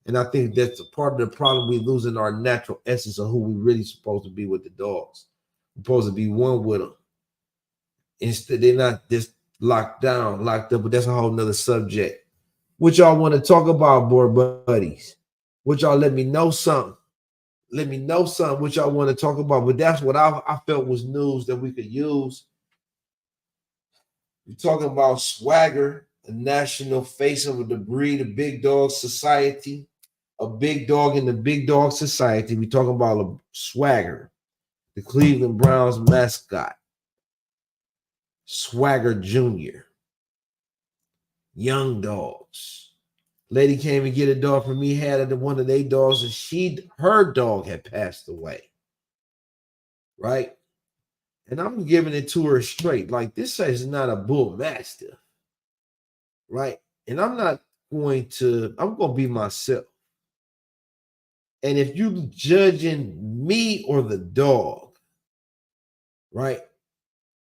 And I think that's a part of the problem. We losing our natural essence of who we really supposed to be with the dogs. We're supposed to be one with them. Instead, they're not just locked up, but that's a whole nother subject. What y'all want to talk about, board buddies? What y'all let me know something. Let me know something what y'all want to talk about. But that's what I felt was news that we could use. We're talking about Swagger, the national face of the breed, a big dog society, a big dog in the big dog society. We're talking about a Swagger, the Cleveland Browns mascot, Swagger Jr., young dogs. Lady came and get a dog from me, had one of their dogs, and her dog had passed away. Right? And I'm giving it to her straight. Like, this is not a bull mastiff. Right? And I'm going to be myself. And if you judging me or the dog, right?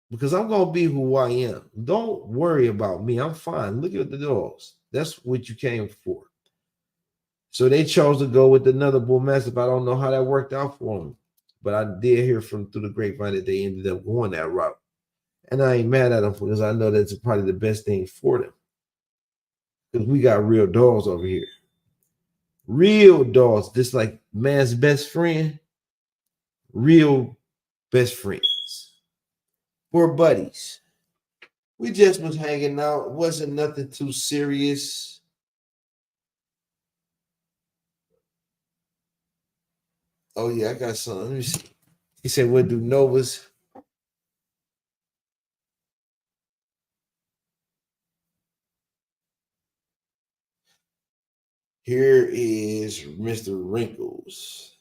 Because I'm going to be who I am. Don't worry about me. I'm fine. Look at the dogs. That's what you came for. So they chose to go with another bull mastiff. I don't know how that worked out for them. But I did hear through the grapevine that they ended up going that route. And I ain't mad at them because I know that's probably the best thing for them. Because we got real dogs over here. Real dogs, just like man's best friend. Real best friends. We're buddies. We just was hanging out. It wasn't nothing too serious. Oh, yeah, I got something. Let me see. He said, what do Novas? Here is Mr. Wrinkles.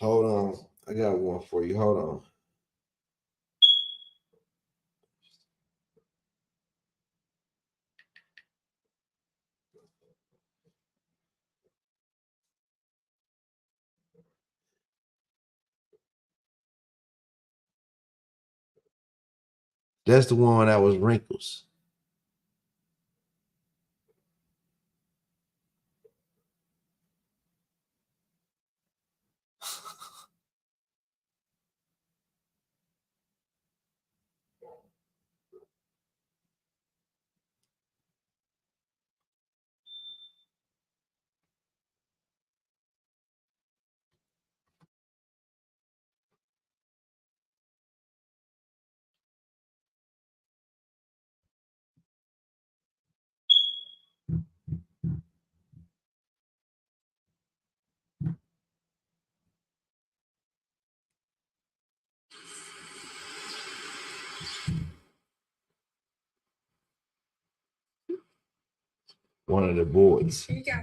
Hold on. I got one for you. Hold on. That's the one that was Wrinkles. One of the boys. Here you go.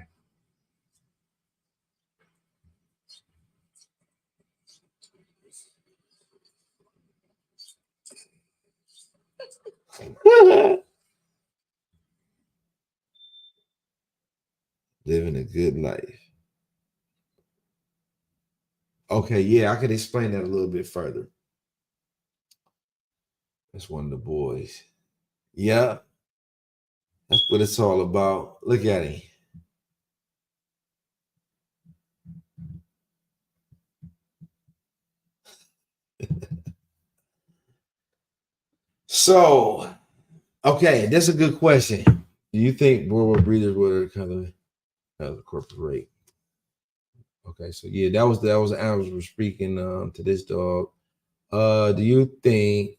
Living a good life. Okay, yeah, I could explain that a little bit further. That's one of the boys. Yeah, that's what it's all about. Look at him. So, okay, that's a good question. Do you think Border breeders would kind of incorporate? Okay, so yeah, that was Adams was speaking to this dog. Do you think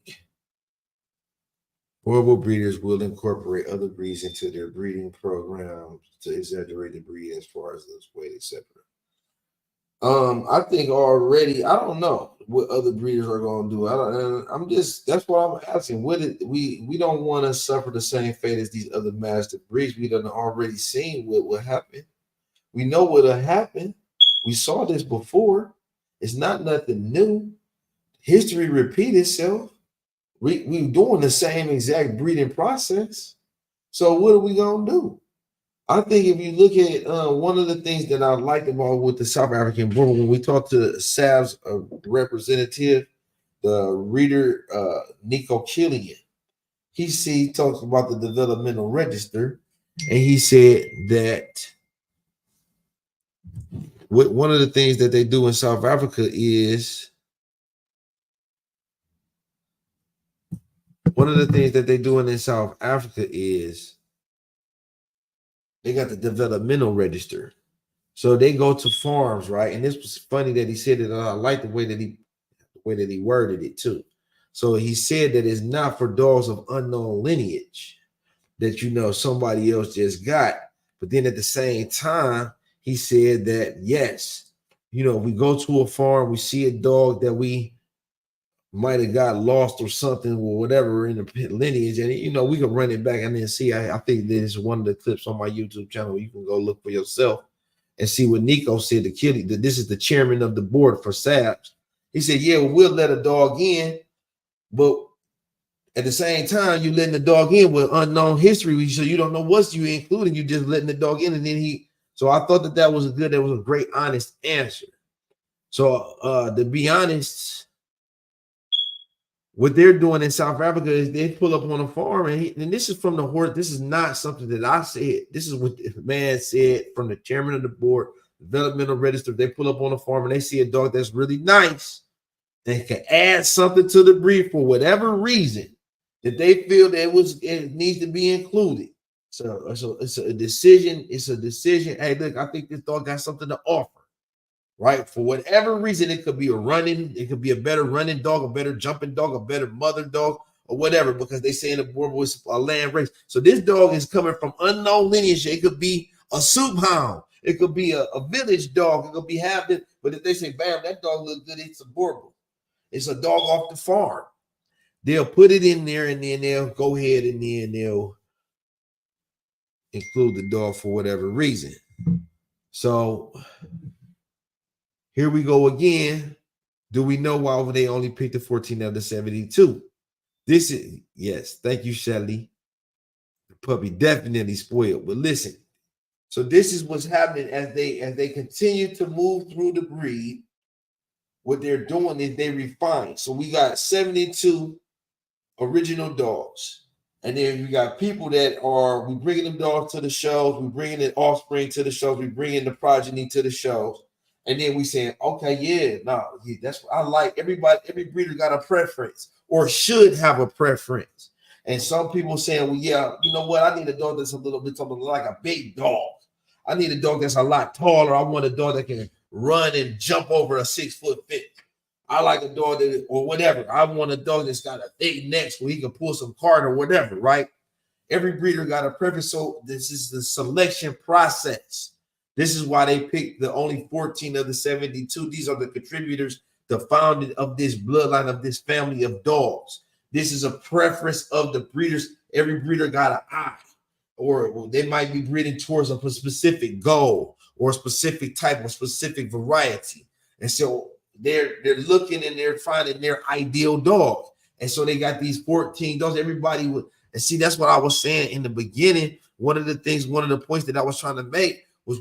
horrible breeders will incorporate other breeds into their breeding programs to exaggerate the breed as far as this weight, etc.? I think already. I don't know what other breeders are going to do. I don't. I'm just. That's what I'm asking. What did we don't want to suffer the same fate as these other master breeds. We done already seen what happened. We know what'll happen. We saw this before. It's not nothing new. History repeat itself. We doing the same exact breeding process. So what are we gonna do? I think if you look at one of the things that I like about with the South African Bull, when we talked to SAV's representative, the reader Nico Killian, he talks about the developmental register, and he said that one of the things that they do in South Africa is they got the developmental register. So they go to farms, right? And this was funny that he said it. I like the way that he worded it too. So he said that it's not for dogs of unknown lineage that somebody else just got. But then at the same time, he said that yes, we go to a farm, we see a dog that we might have got lost or something or whatever in the lineage, and we can run it back and then see. I think there's one of the clips on my YouTube channel. You can go look for yourself and see what Nico said to Kitty. That this is the chairman of the board for SABS. He said, "Yeah, well, we'll let a dog in, but at the same time, you letting the dog in with unknown history, so you don't know what's you including. You just letting the dog in, and then he." So I thought that was a great, honest answer. So to be honest, what they're doing in South Africa is they pull up on a farm, and this is from the horse. This is not something that I said. This is what the man said from the chairman of the board, developmental register. They pull up on a farm and they see a dog that's really nice. They can add something to the breed for whatever reason that they feel that it needs to be included. So it's a decision. It's a decision. Hey, look, I think this dog got something to offer. Right? For whatever reason, it could be it could be a better running dog, a better jumping dog, a better mother dog, or whatever, because they say in the board was a land race. So this dog is coming from unknown lineage. It could be a soup hound. It could be a village dog. It could be having, but if they say, bam, that dog looks good, it's a Borbal. It's a dog off the farm. They'll put it in there and then they'll go ahead and then they'll include the dog for whatever reason. So here we go again. Do we know why they only picked the 14 of the 72? This is, yes, thank you, Shelly. The puppy definitely spoiled. But listen, so this is what's happening as they continue to move through the breed. What they're doing is they refine. So we got 72 original dogs. And then we got people that we bringing them dogs to the shows. We bringing the offspring to the shows. We bringing the progeny to the shows. And then we saying, okay, that's what I like. Every breeder got a preference or should have a preference. And some people saying, well, yeah, you know what? I need a dog that's a little bit like a big dog. I need a dog that's a lot taller. I want a dog that can run and jump over a 6-foot fence. I like a dog that, or whatever. I want a dog that's got a thick neck so he can pull some cart or whatever, right? Every breeder got a preference. So this is the selection process. This is why they picked the only 14 of the 72. These are the contributors, the founding of this bloodline, of this family of dogs. This is a preference of the breeders. Every breeder got an eye, or they might be breeding towards a specific goal or a specific type or specific variety. And so they're looking and they're finding their ideal dog. And so they got these 14 dogs. Everybody would, and see, that's what I was saying in the beginning. One of the points that I was trying to make was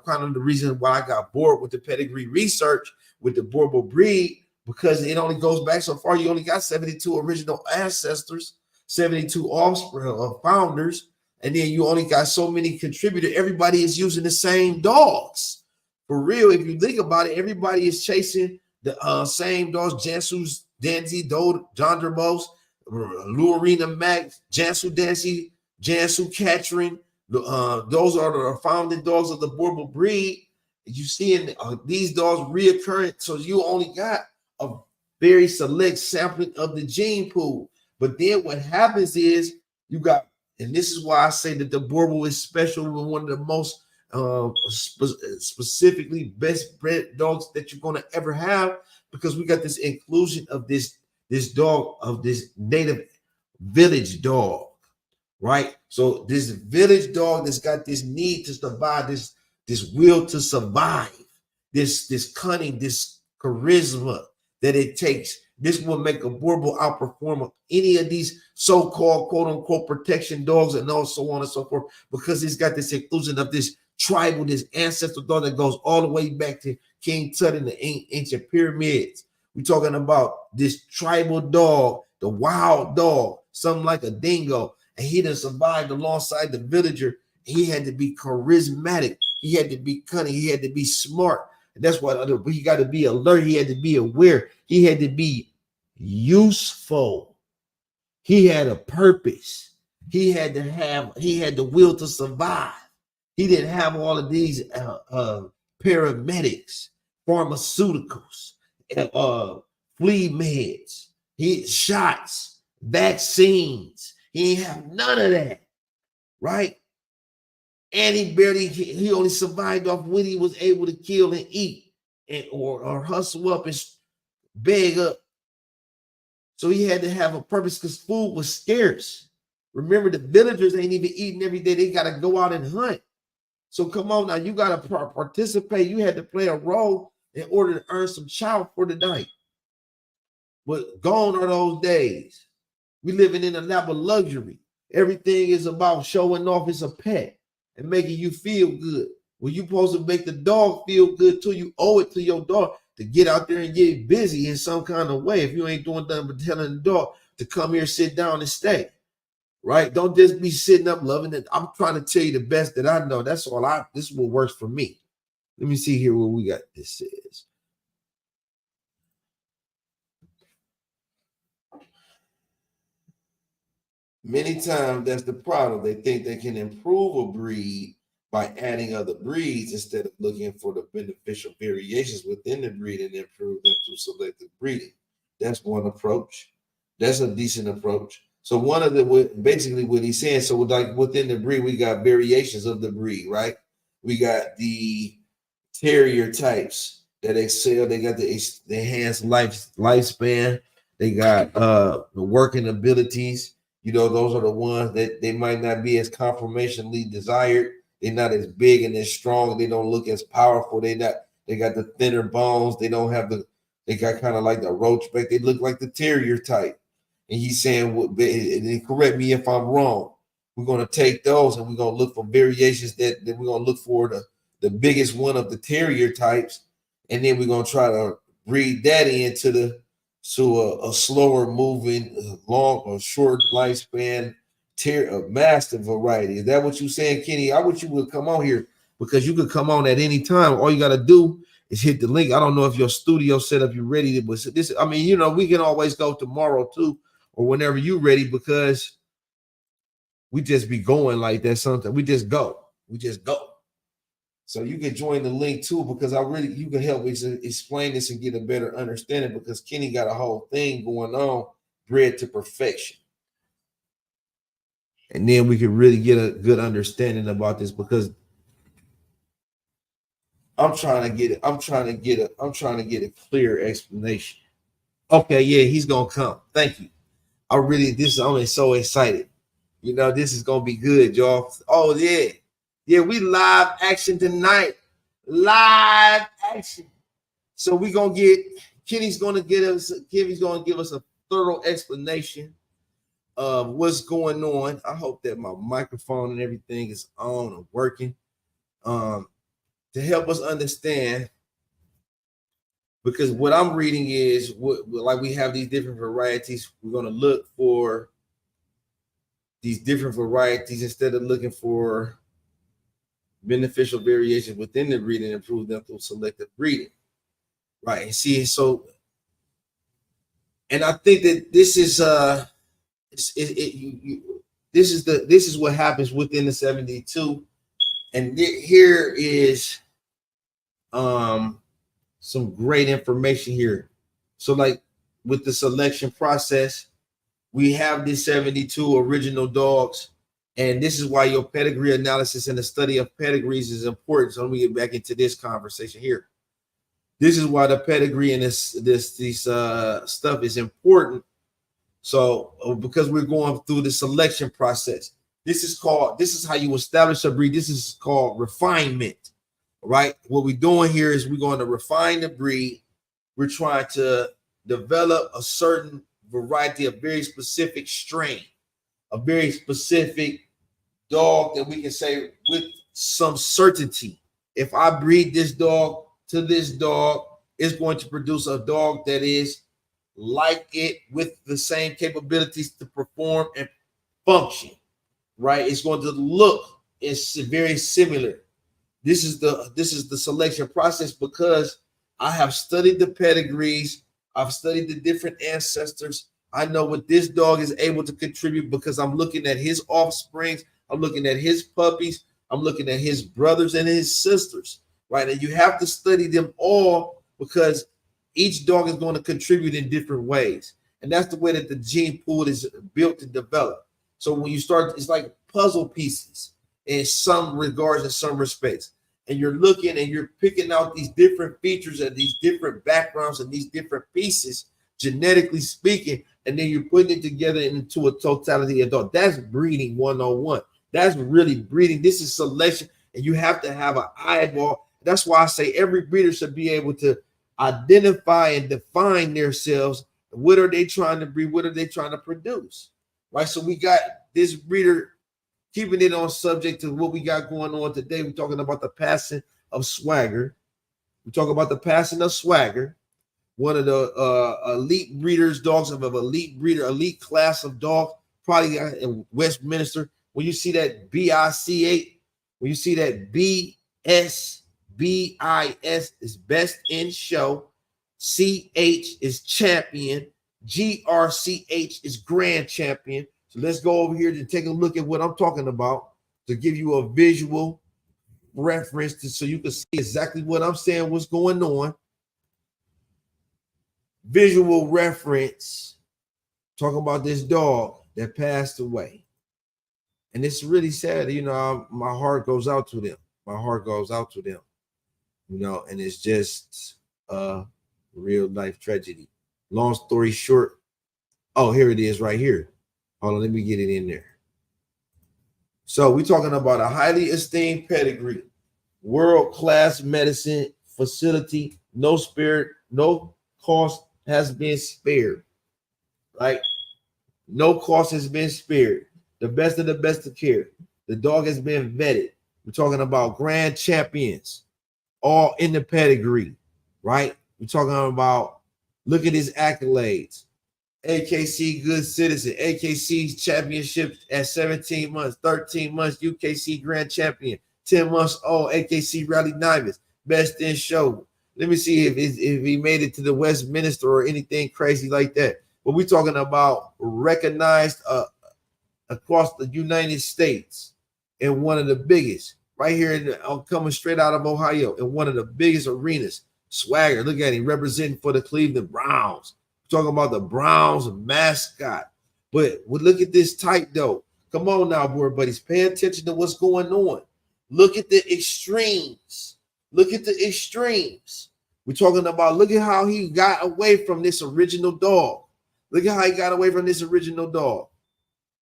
kind of the reason why I got bored with the pedigree research with the Borbal breed, because it only goes back so far. You only got 72 original ancestors, 72 offspring founders, and then you only got so many contributors. Everybody is using the same dogs. For real, if you think about it, everybody is chasing the same dogs. Jansu's Dancy, Jondrabos, Lurina Mac, Jansu Dancy, Jansu Catherine. Those are the founding dogs of the Borbal breed. You see these dogs reoccurring, so you only got a very select sampling of the gene pool. But then what happens is you got, and this is why I say that the Borbal is special and one of the most specifically best bred dogs that you're going to ever have, because we got this inclusion of this dog, of this native village dog, right? So this village dog that's got this need to survive, this will to survive, this cunning, this charisma that it takes. This will make a Borbal outperform any of these so-called quote-unquote protection dogs and so on and so forth, because it's got this inclusion of this tribal, this ancestral dog that goes all the way back to King Tut and the ancient pyramids. We're talking about this tribal dog, the wild dog, something like a dingo, and he done survived alongside the villager. He had to be charismatic. He had to be cunning. He had to be smart. And that's why he got to be alert. He had to be aware. He had to be useful. He had a purpose. He had the will to survive. He didn't have all of these paramedics, pharmaceuticals, flea meds, shots, vaccines. He didn't have none of that, right? And he only survived off what he was able to kill and eat, and or hustle up and beg up. So he had to have a purpose because food was scarce. Remember, the villagers ain't even eating every day. They got to go out and hunt. So come on now, you got to participate. You had to play a role in order to earn some chow for the night. But gone are those days. We living in a lap of luxury. Everything is about showing off as a pet and making you feel good. Well, you supposed to make the dog feel good too. You owe it to your dog to get out there and get busy in some kind of way. If you ain't doing nothing but telling the dog to come here, sit down, and stay. Right? Don't just be sitting up loving it. I'm trying to tell you the best that I know. That's all this is what works for me. Let me see here what we got. This is. Many times that's the problem. They think they can improve a breed by adding other breeds instead of looking for the beneficial variations within the breed and improve them through selective breeding. That's one approach. That's a decent approach. So one of basically what he's saying, so like within the breed, we got variations of the breed, right? We got the terrier types that excel. They got the enhanced lifespan. They got the working abilities. You know, those are the ones that they might not be as conformationally desired. They're not as big and as strong. They don't look as powerful. They got the thinner bones. They got kind of like the roachback. They look like the terrier type. And he's saying, and correct me if I'm wrong, we're going to take those and we're going to look for variations that we're going to look for the biggest one of the terrier types. And then we're going to try to breed that into a slower moving, long or short lifespan mastiff variety. Is that what you're saying, Kenny? I wish you would come on here, because you could come on at any time. All you got to do is hit the link. I don't know if your studio setup you ready to, but this, I mean, you know, we can always go tomorrow too, or whenever you're ready, because we just be going like that something. We just go. So you can join the link too, because you can help me explain this and get a better understanding, because Kenny got a whole thing going on, bred to perfection. And then we can really get a good understanding about this, because I'm trying to get a clear explanation. Okay, yeah, he's gonna come. Thank you. I'm so excited. You know, this is gonna be good, y'all. Oh yeah. Yeah, we live action tonight. Live action. So we're gonna Kenny's gonna give us a thorough explanation of what's going on. I hope that my microphone and everything is on and working. To help us understand, because what I'm reading is like we have these different varieties. We're going to look for these different varieties instead of looking for beneficial variations within the breed and improve them through selective breeding, right? And see, so, and I think that this is this is what happens within the 72. And here is some great information here. So like with the selection process, we have these 72 original dogs And this is why your pedigree analysis and the study of pedigrees is important. So let me get back into this conversation here. This is why the pedigree and this stuff is important. So because we're going through the selection process. This is how you establish a breed. This is called refinement, right? What we're doing here is we're going to refine the breed. We're trying to develop a certain variety, a very specific strain, a very specific dog that we can say with some certainty. If I breed this dog to this dog, it's going to produce a dog that is like it with the same capabilities to perform and function. Right, it's going to look it's very similar. This is the selection process because I have studied the pedigrees, I've studied the different ancestors. I know what this dog is able to contribute because I'm looking at his offsprings, I'm looking at his puppies, I'm looking at his brothers and his sisters, right? And you have to study them all because each dog is going to contribute in different ways, and that's the way that the gene pool is built and developed. So when you start, it's like puzzle pieces in some regards, in some respects. And you're looking and you're picking out these different features and these different backgrounds and these different pieces, genetically speaking, and then you're putting it together into a totality of dog. That's breeding 101. That's really breeding. This is selection, and you have to have an eyeball. That's why I say every breeder should be able to identify and define themselves. What are they trying to breed? What are they trying to produce? Right, so we got this breeder keeping it on subject to what we got going on today. We're talking about the passing of Swagger. We talk about the passing of Swagger, one of the elite breeders, dogs of an elite breeder, elite class of dogs, probably in Westminster. When you see that BIC8, when you see that BSBIS is best in show, CH is champion, GRCH is grand champion. So let's go over here to take a look at what I'm talking about to give you a visual reference so you can see exactly what I'm saying, what's going on. Visual reference, talking about this dog that passed away. And it's really sad, you know, my heart goes out to them. My heart goes out to them, you know, and it's just a real life tragedy. Long story short, oh, here it is right here. Hold on, let me get it in there. So we're talking about a highly esteemed pedigree, world-class medicine facility, no spirit, no cost has been spared, right? No cost has been spared. The best of the best of care. The dog has been vetted. We're talking about grand champions, all in the pedigree, right? We're talking about, look at his accolades. AKC Good Citizen, AKC Championship at 17 months, 13 months, UKC Grand Champion, 10 months old, AKC Rally Nivus, best in show. Let me see if he made it to the Westminster or anything crazy like that. But we're talking about recognized across the United States in one of the biggest, right here coming straight out of Ohio, in one of the biggest arenas. Swagger, look at him representing for the Cleveland Browns. Talking about the Browns mascot. But look at this type though. Come on now, board buddies. Pay attention to what's going on. Look at the extremes. Look at the extremes. We're talking about, look at how he got away from this original dog. Look at how he got away from this original dog.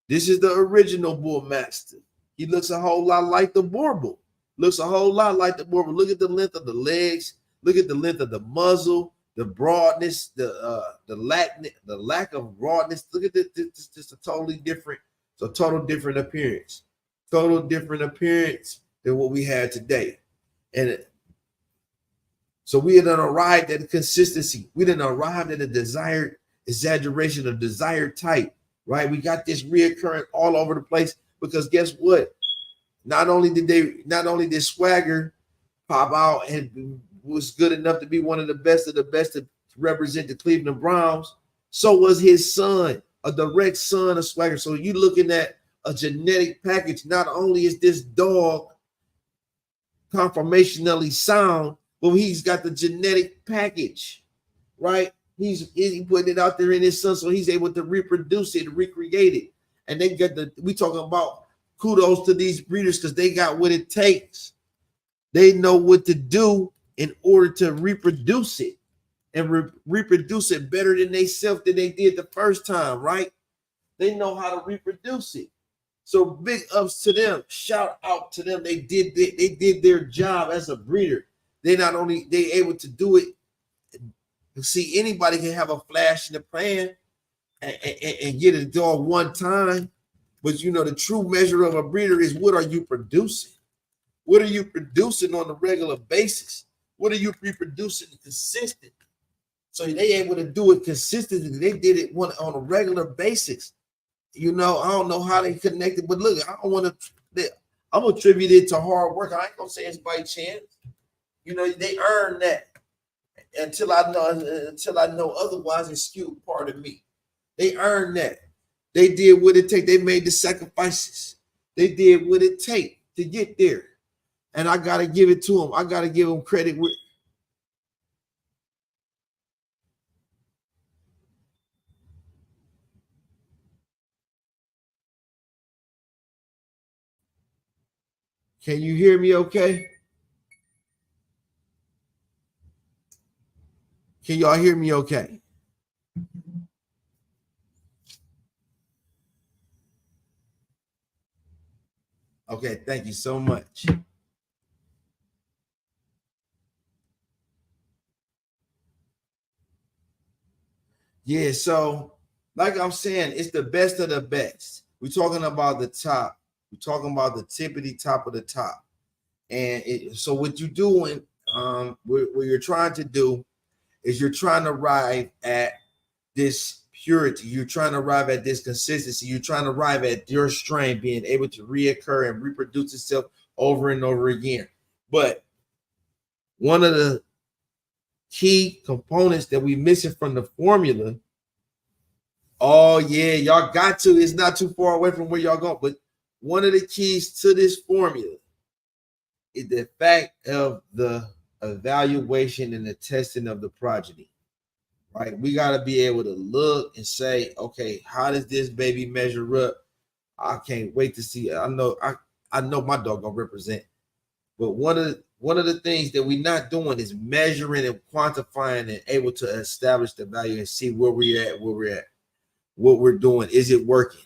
This is the original Bull Mastiff. He looks a whole lot like the Borbal. Looks a whole lot like the Borbal. Look at the length of the legs. Look at the length of the muzzle. The broadness, the lack of broadness. Look at this, just a totally different, total different appearance. Total different appearance than what we had today. And so we had arrived at a consistency. We didn't arrive at a desired exaggeration of desired type, right? We got this reoccurring all over the place because guess what? Not only did Swagger pop out and was good enough to be one of the best to represent the Cleveland Browns, so was his son, a direct son of Swagger. So you're looking at a genetic package. Not only is this dog conformationally sound, but he's got the genetic package, right? He's putting it out there in his son, so he's able to reproduce it, recreate it. And they got we talking about kudos to these breeders because they got what it takes. They know what to do in order to reproduce it and reproduce it better than they did the first time, right? They know how to reproduce it. So big ups to them. Shout out to them. They did their job as a breeder. They able to do it. See, anybody can have a flash in the pan and get a dog one time. But you know, the true measure of a breeder is what are you producing? What are you producing on a regular basis? What are you reproducing consistently? So they able to do it consistently. They did it on a regular basis. You know, I don't know how they connected, but look, I don't want to. I'm gonna attribute it to hard work. I ain't gonna say it's by chance. You know, they earned that until I know otherwise. It's skewed part of me. They earned that. They did what it take. They made the sacrifices. They did what it take to get there, and I gotta give it to them. I gotta give them credit. Can you hear me okay? Can y'all hear me okay? Okay, thank you so much. Yeah, so like I'm saying, it's the best of the best. We're talking about the top. We're talking about the tippity top of the top. And so what you're doing, what you're trying to do is you're trying to arrive at this purity. You're trying to arrive at this consistency. You're trying to arrive at your strain being able to reoccur and reproduce itself over and over again. But one of the key components that we missing from the formula, oh yeah, y'all got to, it's not too far away from where y'all going, but one of the keys to this formula is the fact of the evaluation and the testing of the progeny. Right, we got to be able to look and say, okay, how does this baby measure up? I can't wait to see. I know my dog gonna represent. But one of the things that we're not doing is measuring and quantifying and able to establish the value and see where we're at, what we're doing. Is it working?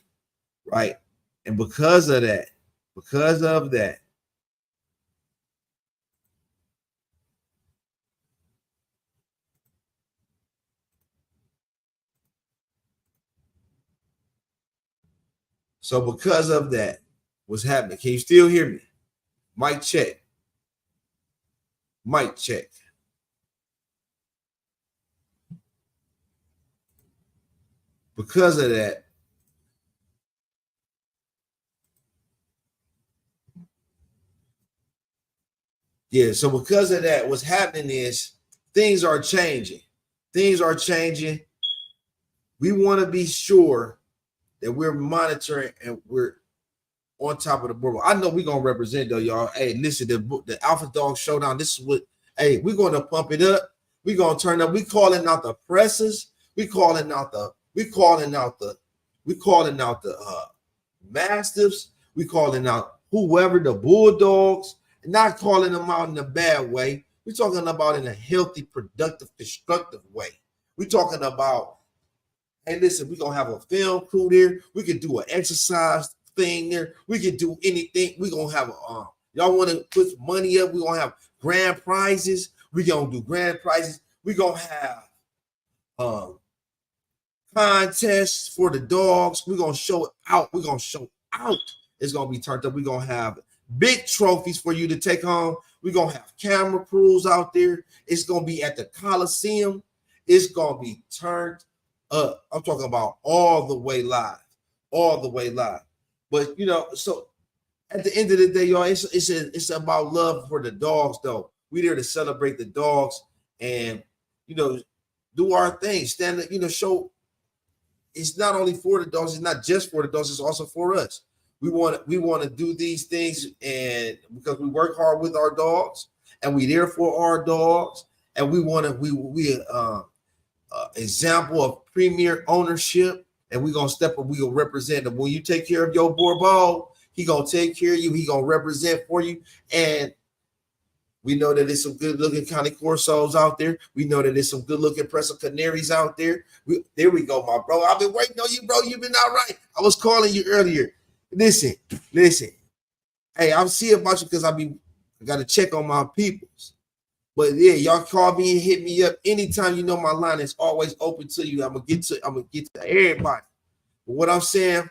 Right. And because of that, what's happening? Can you still hear me? Mic check. Mic check. Because of that, yeah. So because of that, what's happening is things are changing. Things are changing. We want to be sure that we're monitoring and we're on top of the board. I know we're gonna represent though, y'all. Hey, listen, the Alpha Dog Showdown. This is what. Hey, we're gonna pump it up. We're gonna turn up. We calling out the presses. We calling out the Mastiffs. We calling out whoever, the Bulldogs. Not calling them out in a bad way. We're talking about in a healthy, productive, constructive way. We're talking about, hey, listen, we're gonna have a film crew there. We can do an exercise thing there. We can do anything. We're gonna have a y'all want to put money up. We're gonna have grand prizes. We're gonna do grand prizes. We're gonna have contests for the dogs. We're gonna show it out. We're gonna show out. It's gonna be turned up. We're gonna have big trophies for you to take home. We're gonna have camera crews out there. It's gonna be at the Coliseum. It's gonna be turned up. I'm talking about all the way live. But you know, so at the end of the day, y'all, it's about love for the dogs, though. We there to celebrate the dogs and you know do our thing. Stand up, you know, show. It's not only for the dogs. It's not just for the dogs. It's also for us. We want to do these things, and because we work hard with our dogs, and we there for our dogs, and we want to example of premier ownership, and we're gonna step up. We gonna represent them. When you take care of your Bourbeau, He gonna take care of you. He gonna represent for you. And we know that there's some good looking Connie Corsos out there. We know that there's some good looking Presa Canaries out there. There we go, my bro. I've been waiting on you, bro. You've been all right. I was calling you earlier. Listen. Hey, I'll see about you because I got to check on my peoples. But yeah, y'all call me and hit me up anytime. You know my line is always open to you. I'm gonna get to everybody. But what I'm saying,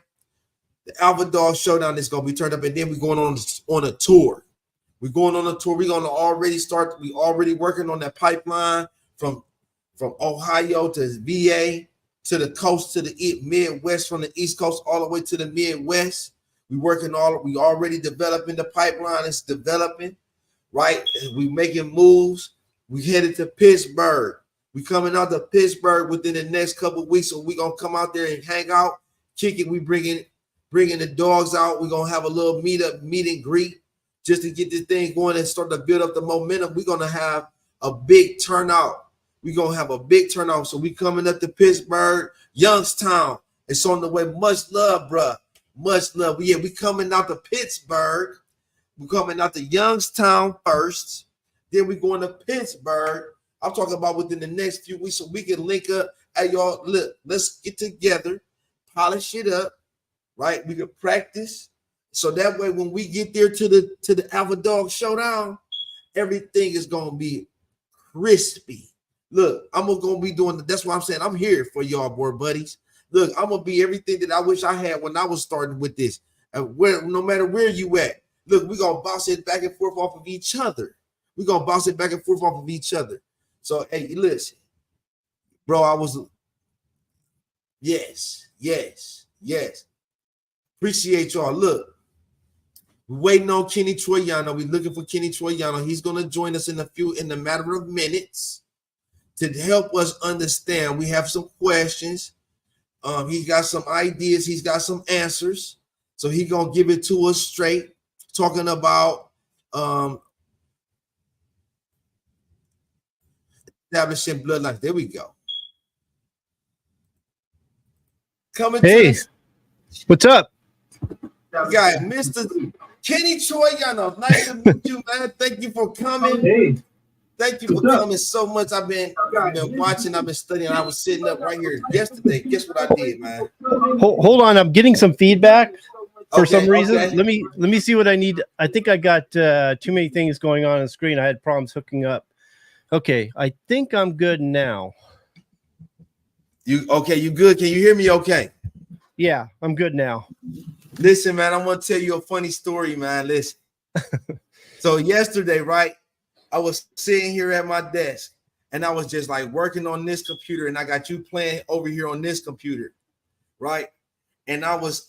the Alpha Dog Showdown is gonna be turned up, and then we're going on a tour. We're going on a tour. We're going to already start. We already working on that pipeline from Ohio to VA to the coast to the Midwest, from the East Coast all the way to the Midwest. We already developing the pipeline. It's developing, right? We making moves. We headed to Pittsburgh. We coming out to Pittsburgh within the next couple of weeks. So we gonna come out there and hang out, kick it. We bringing the dogs out. We're gonna have a little meet and greet, just to get this thing going and start to build up the momentum. We're going to have a big turnout. We're going to have a big turnout. So we coming up to Pittsburgh, Youngstown. It's on the way. Much love, bruh. Much love. Yeah, we coming out to Pittsburgh. We're coming out to Youngstown first. Then we're going to Pittsburgh. I'm talking about within the next few weeks so we can link up. Hey, y'all, look, let's get together, polish it up, right? We can practice. So that way, when we get there to the Alpha Dog Showdown, everything is gonna be crispy. Look, I'm gonna be doing. That's why I'm saying I'm here for y'all, boy, buddies. Look, I'm gonna be everything that I wish I had when I was starting with this. And no matter where you at, look, we're gonna bounce it back and forth off of each other. We're gonna bounce it back and forth off of each other. So, hey, listen, bro, yes. Appreciate y'all. Look. We're waiting on Kenny Troyano. We're looking for Kenny Troyano. He's going to join us in a matter of minutes to help us understand. We have some questions. He got some ideas. He's got some answers. So he's going to give it to us straight, talking about establishing bloodlines. There we go.
Hey, what's up?
Guy, Mr. Kenny Troyano, nice to meet you, man. Thank you for coming.
Hey,
thank you for coming so much. I've been watching, I've been studying. I was sitting up right here yesterday. Guess what I did, man?
Hold on, I'm getting some feedback for some reason. Okay. Let me see what I need. I think I got too many things going on the screen. I had problems hooking up. Okay, I think I'm good now.
You good? Can you hear me okay?
Yeah, I'm good now.
Listen, man, I'm going to tell you a funny story, man. Listen. So yesterday, right, I was sitting here at my desk and I was just like working on this computer and I got you playing over here on this computer, right? And I was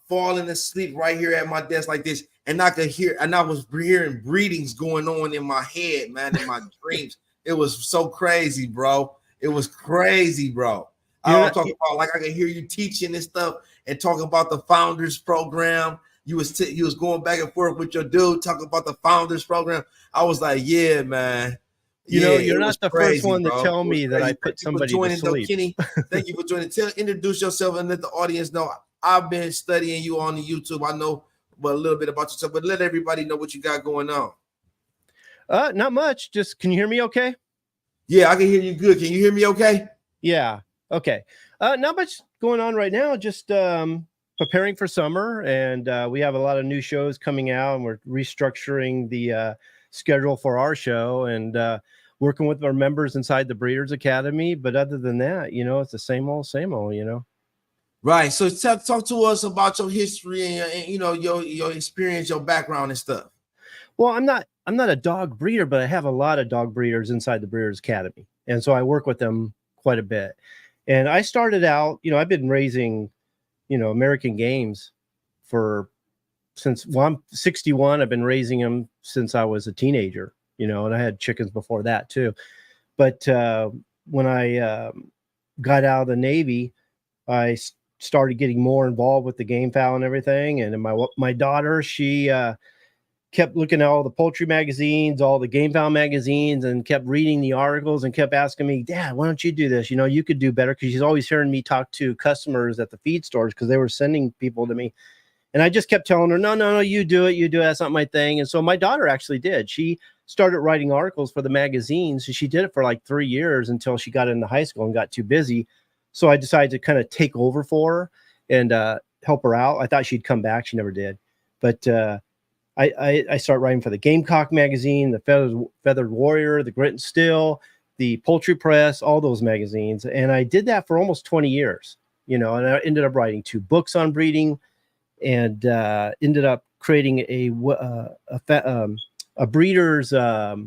falling asleep right here at my desk like this. And I could hear, and I was hearing breathings going on in my head, man, in my dreams. It was so crazy, bro. It was crazy, bro. I was talking about, like, I could hear you teaching and stuff and talking about the Founders Program. You was going back and forth with your dude talking about the Founders Program. I was like, yeah, man.
You know, you're not the first one to tell me that I put somebody to sleep.
Kenny, thank you for joining. Introduce yourself and let the audience know. I've been studying you on the YouTube. I know a little bit about yourself, but let everybody know what you got going on.
Not much. Just, can you hear me okay?
Yeah, I can hear you good. Can you hear me okay?
Yeah. Okay. Not much going on right now. Just preparing for summer, and we have a lot of new shows coming out, and we're restructuring the schedule for our show and working with our members inside the Breeders' Academy. But other than that, you know, it's the same old, you know.
Right. So talk to us about your history and you know, your experience, your background and stuff.
Well, I'm not a dog breeder, but I have a lot of dog breeders inside the Breeders' Academy, and so I work with them quite a bit. And I started out, you know, I've been raising, you know, American Games since I'm 61. I've been raising them since I was a teenager, you know, and I had chickens before that too. But when I got out of the Navy, I started getting more involved with the game fowl and everything. And my daughter, she kept looking at all the poultry magazines, all the game fowl magazines, and kept reading the articles and kept asking me, Dad, why don't you do this? You know, you could do better. Because she's always hearing me talk to customers at the feed stores because they were sending people to me. And I just kept telling her, no, you do it. That's not my thing. And so my daughter actually did. She started writing articles for the magazines. She did it for like 3 years until she got into high school and got too busy. So I decided to kind of take over for her and help her out. I thought she'd come back. She never did. But I started writing for the Gamecock magazine, the Feathered Warrior, the Grit and Steel, the Poultry Press, all those magazines. And I did that for almost 20 years, and I ended up writing 2 books on breeding and ended up creating a breeder's a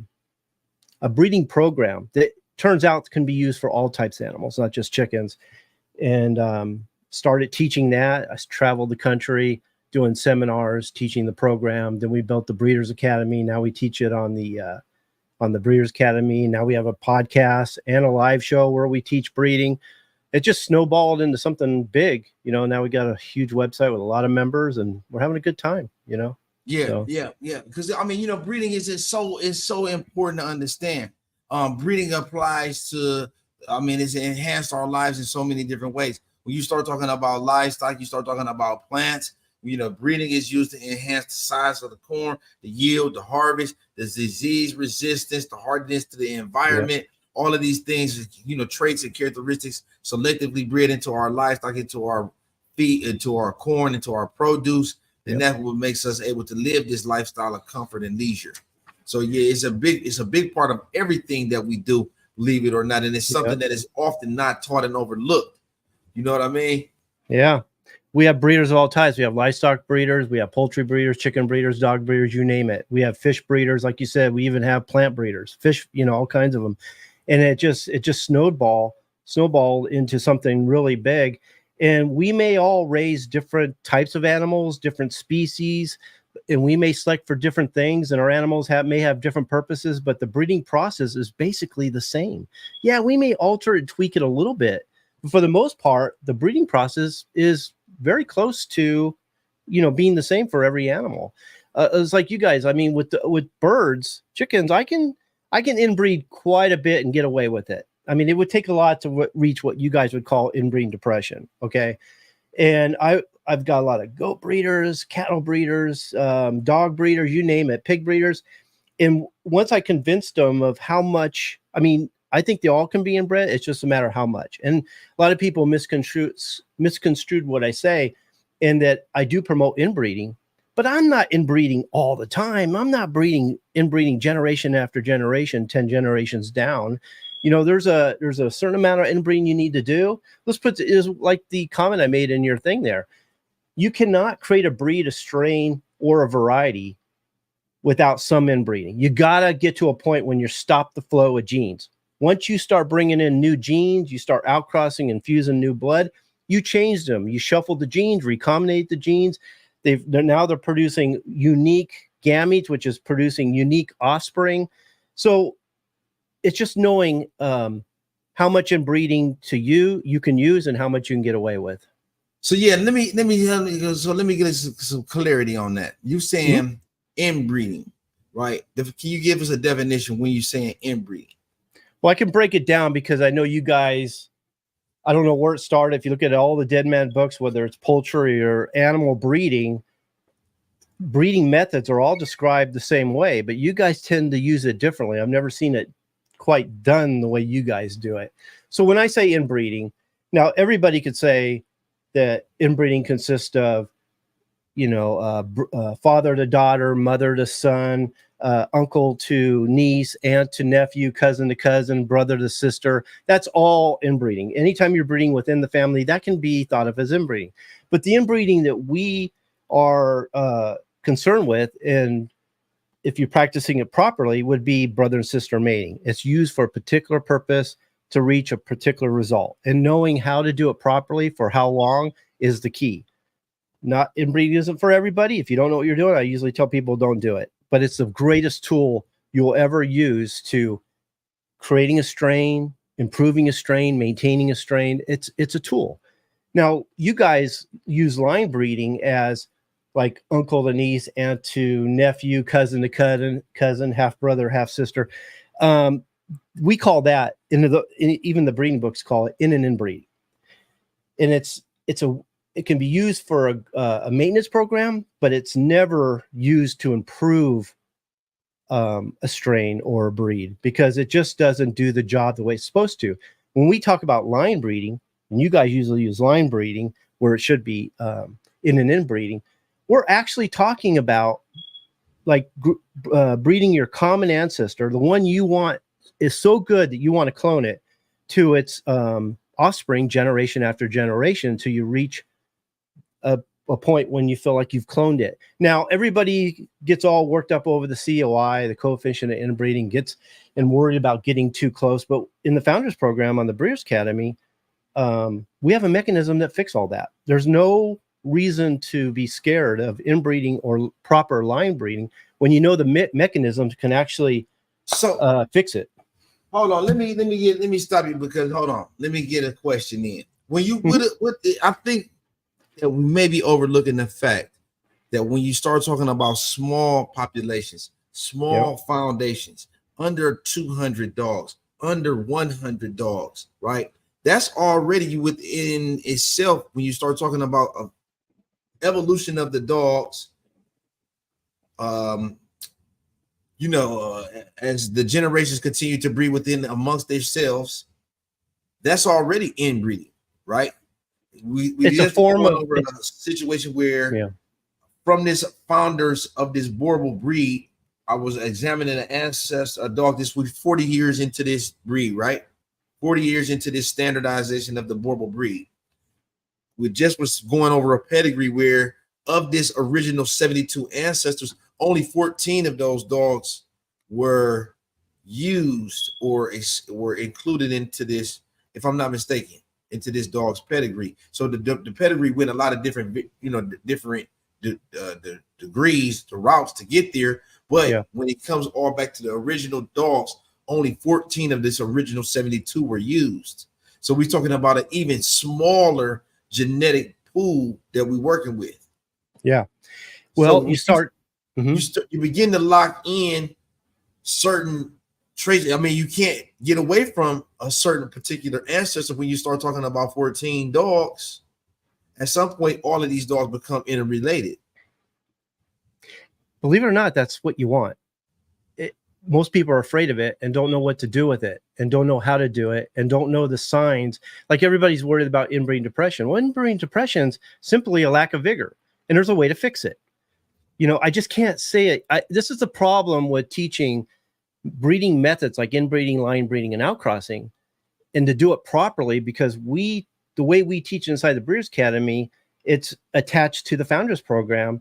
breeding program that turns out can be used for all types of animals, not just chickens. And started teaching that. I traveled the country doing seminars, teaching the program. Then we built the Breeders Academy. Now we teach it on the Breeders Academy. Now we have a podcast and a live show where we teach breeding. It just snowballed into something big, now we got a huge website with a lot of members and we're having a good time,
Yeah. Because breeding is so important to understand. Breeding applies to, it's enhanced our lives in so many different ways. When you start talking about livestock, you start talking about plants. Breeding is used to enhance the size of the corn, the yield, the harvest, the disease resistance, the hardness to the environment. Yeah. All of these things, traits and characteristics selectively bred into our livestock, into our feed, into our corn, into our produce. And that's what makes us able to live this lifestyle of comfort and leisure. So yeah, it's a big part of everything that we do, believe it or not. And it's something that is often not taught and overlooked. You know what I mean?
Yeah. We have breeders of all types. We have livestock breeders, we have poultry breeders, chicken breeders, dog breeders, you name it. We have fish breeders, like you said. We even have plant breeders, fish, all kinds of them. And it just snowballed into something really big. And we may all raise different types of animals, different species, and we may select for different things. And our animals may have different purposes, but the breeding process is basically the same. Yeah, we may alter and tweak it a little bit, but for the most part, the breeding process is very close to, being the same for every animal. It's like you guys. With birds, chickens, I can inbreed quite a bit and get away with it. It would take a lot to reach what you guys would call inbreeding depression. Okay. And I've got a lot of goat breeders, cattle breeders, dog breeders, you name it, pig breeders. And once I convinced them of how much, I think they all can be inbred. It's just a matter of how much. And a lot of people misconstrued what I say, and that I do promote inbreeding. But I'm not inbreeding all the time. I'm not inbreeding generation after generation, 10 generations down. There's a certain amount of inbreeding you need to do. Is like the comment I made in your thing there. You cannot create a breed, a strain, or a variety without some inbreeding. You gotta get to a point when you stop the flow of genes. Once you start bringing in new genes, you start outcrossing and fusing new blood. You change them. You shuffle the genes, recombinate the genes. They're producing unique gametes, which is producing unique offspring. So it's just knowing how much inbreeding you can use and how much you can get away with.
So yeah, let me get some clarity on that. You saying inbreeding, right? Can you give us a definition when you're saying inbreeding?
Well, I can break it down because I know you guys. I don't know where it started. If you look at all the Dead Man books, whether it's poultry or animal breeding methods are all described the same way, but you guys tend to use it differently. I've never seen it quite done the way you guys do it. So when I say inbreeding, now everybody could say that inbreeding consists of, father to daughter, mother to son, uncle to niece, aunt to nephew, cousin to cousin, brother to sister. That's all inbreeding. Anytime you're breeding within the family, that can be thought of as inbreeding. But the inbreeding that we are concerned with, and if you're practicing it properly, would be brother and sister mating. It's used for a particular purpose to reach a particular result. And knowing how to do it properly for how long is the key. Not inbreeding isn't for everybody. If you don't know what you're doing, I usually tell people don't do it. But it's the greatest tool you'll ever use to creating a strain, improving a strain, maintaining a strain. It's a tool. Now, you guys use line breeding as like uncle to niece, aunt to nephew, cousin to cousin, half brother, half sister. We call that even the breeding books call it in and inbreed. And it's it can be used for a maintenance program, but it's never used to improve a strain or a breed, because it just doesn't do the job the way it's supposed to. When we talk about line breeding, and you guys usually use line breeding where it should be in and inbreeding, we're actually talking about like breeding your common ancestor, the one you want is so good that you want to clone it to its offspring generation after generation until you reach a point when you feel like you've cloned it. Now, everybody gets all worked up over the COI, the coefficient of inbreeding, gets and worried about getting too close. But in the Founders Program on the Breeders' Academy, we have a mechanism that fixes all that. There's no reason to be scared of inbreeding or proper line breeding when you know the mechanisms can actually fix it.
Hold on, let me stop you, because hold on, let me get a question in. When you I think that we may be overlooking the fact that when you start talking about small populations, small foundations, under 200 dogs, under 100 dogs, right? That's already within itself. When you start talking about evolution of the dogs, as the generations continue to breed within amongst themselves, that's already inbreeding, right? We
it's a form of
over a situation where from this founders of this Boerboel breed, I was examining an ancestor, a dog. This was 40 years into this breed, right? 40 years into this standardization of the Boerboel breed. We just was going over a pedigree where of this original 72 ancestors, only 14 of those dogs were used or were included into this, if I'm not mistaken, into this dog's pedigree. So the pedigree went a lot of different, different degrees, the routes to get there. But when it comes all back to the original dogs, only 14 of this original 72 were used. So we're talking about an even smaller genetic pool that we're working with.
Yeah. Well,
so you begin to lock in certain traits. I mean, you can't get away from a certain particular ancestor when you start talking about 14 dogs. At some point, all of these dogs become interrelated.
Believe it or not, that's what you want. Most people are afraid of it and don't know what to do with it and don't know how to do it and don't know the signs. Like everybody's worried about inbreeding depression. Well, inbreeding depression is simply a lack of vigor, and there's a way to fix it. I just can't say it. This is the problem with teaching breeding methods like inbreeding, line breeding, and outcrossing, and to do it properly, because the way we teach inside the Breeders' Academy, it's attached to the Founders Program.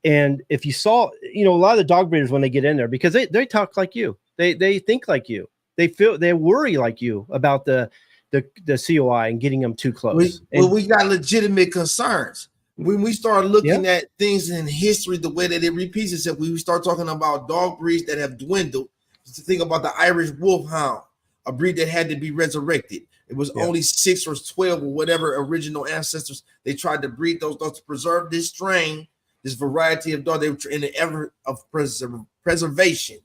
And if you saw, a lot of the dog breeders, when they get in there, because they talk like you, they think like you, they worry like you about the COI and getting them too close.
We got legitimate concerns. When we start looking at things in history, the way that it repeats itself, we start talking about dog breeds that have dwindled. Just to think about the Irish Wolfhound, a breed that had to be resurrected. It was only 6 or 12 or whatever original ancestors. They tried to breed those dogs to preserve this strain, this variety of dog. They were in the effort of preservation,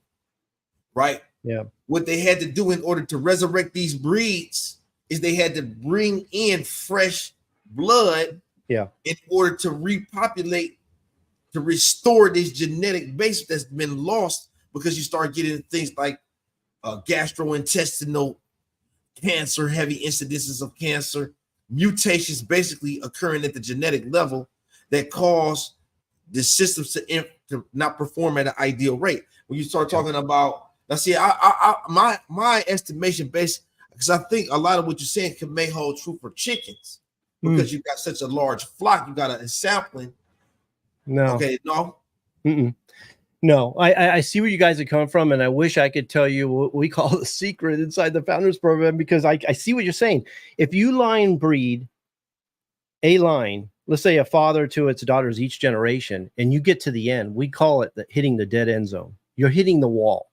right?
Yeah.
What they had to do in order to resurrect these breeds is they had to bring in fresh blood in order to repopulate, to restore this genetic base that's been lost, because you start getting things like gastrointestinal cancer, heavy incidences of cancer, mutations basically occurring at the genetic level that cause the systems to not perform at an ideal rate. When you start talking about, let's see, my estimation based, because I think a lot of what you're saying may hold true for chickens, because you've got such a large flock, you got a sampling.
No.
Okay, no.
No, I see where you guys are coming from, and I wish I could tell you what we call the secret inside the Founders Program, because I see what you're saying. If you line breed a line, let's say a father to its daughters each generation, and you get to the end, we call it hitting the dead end zone. You're hitting the wall.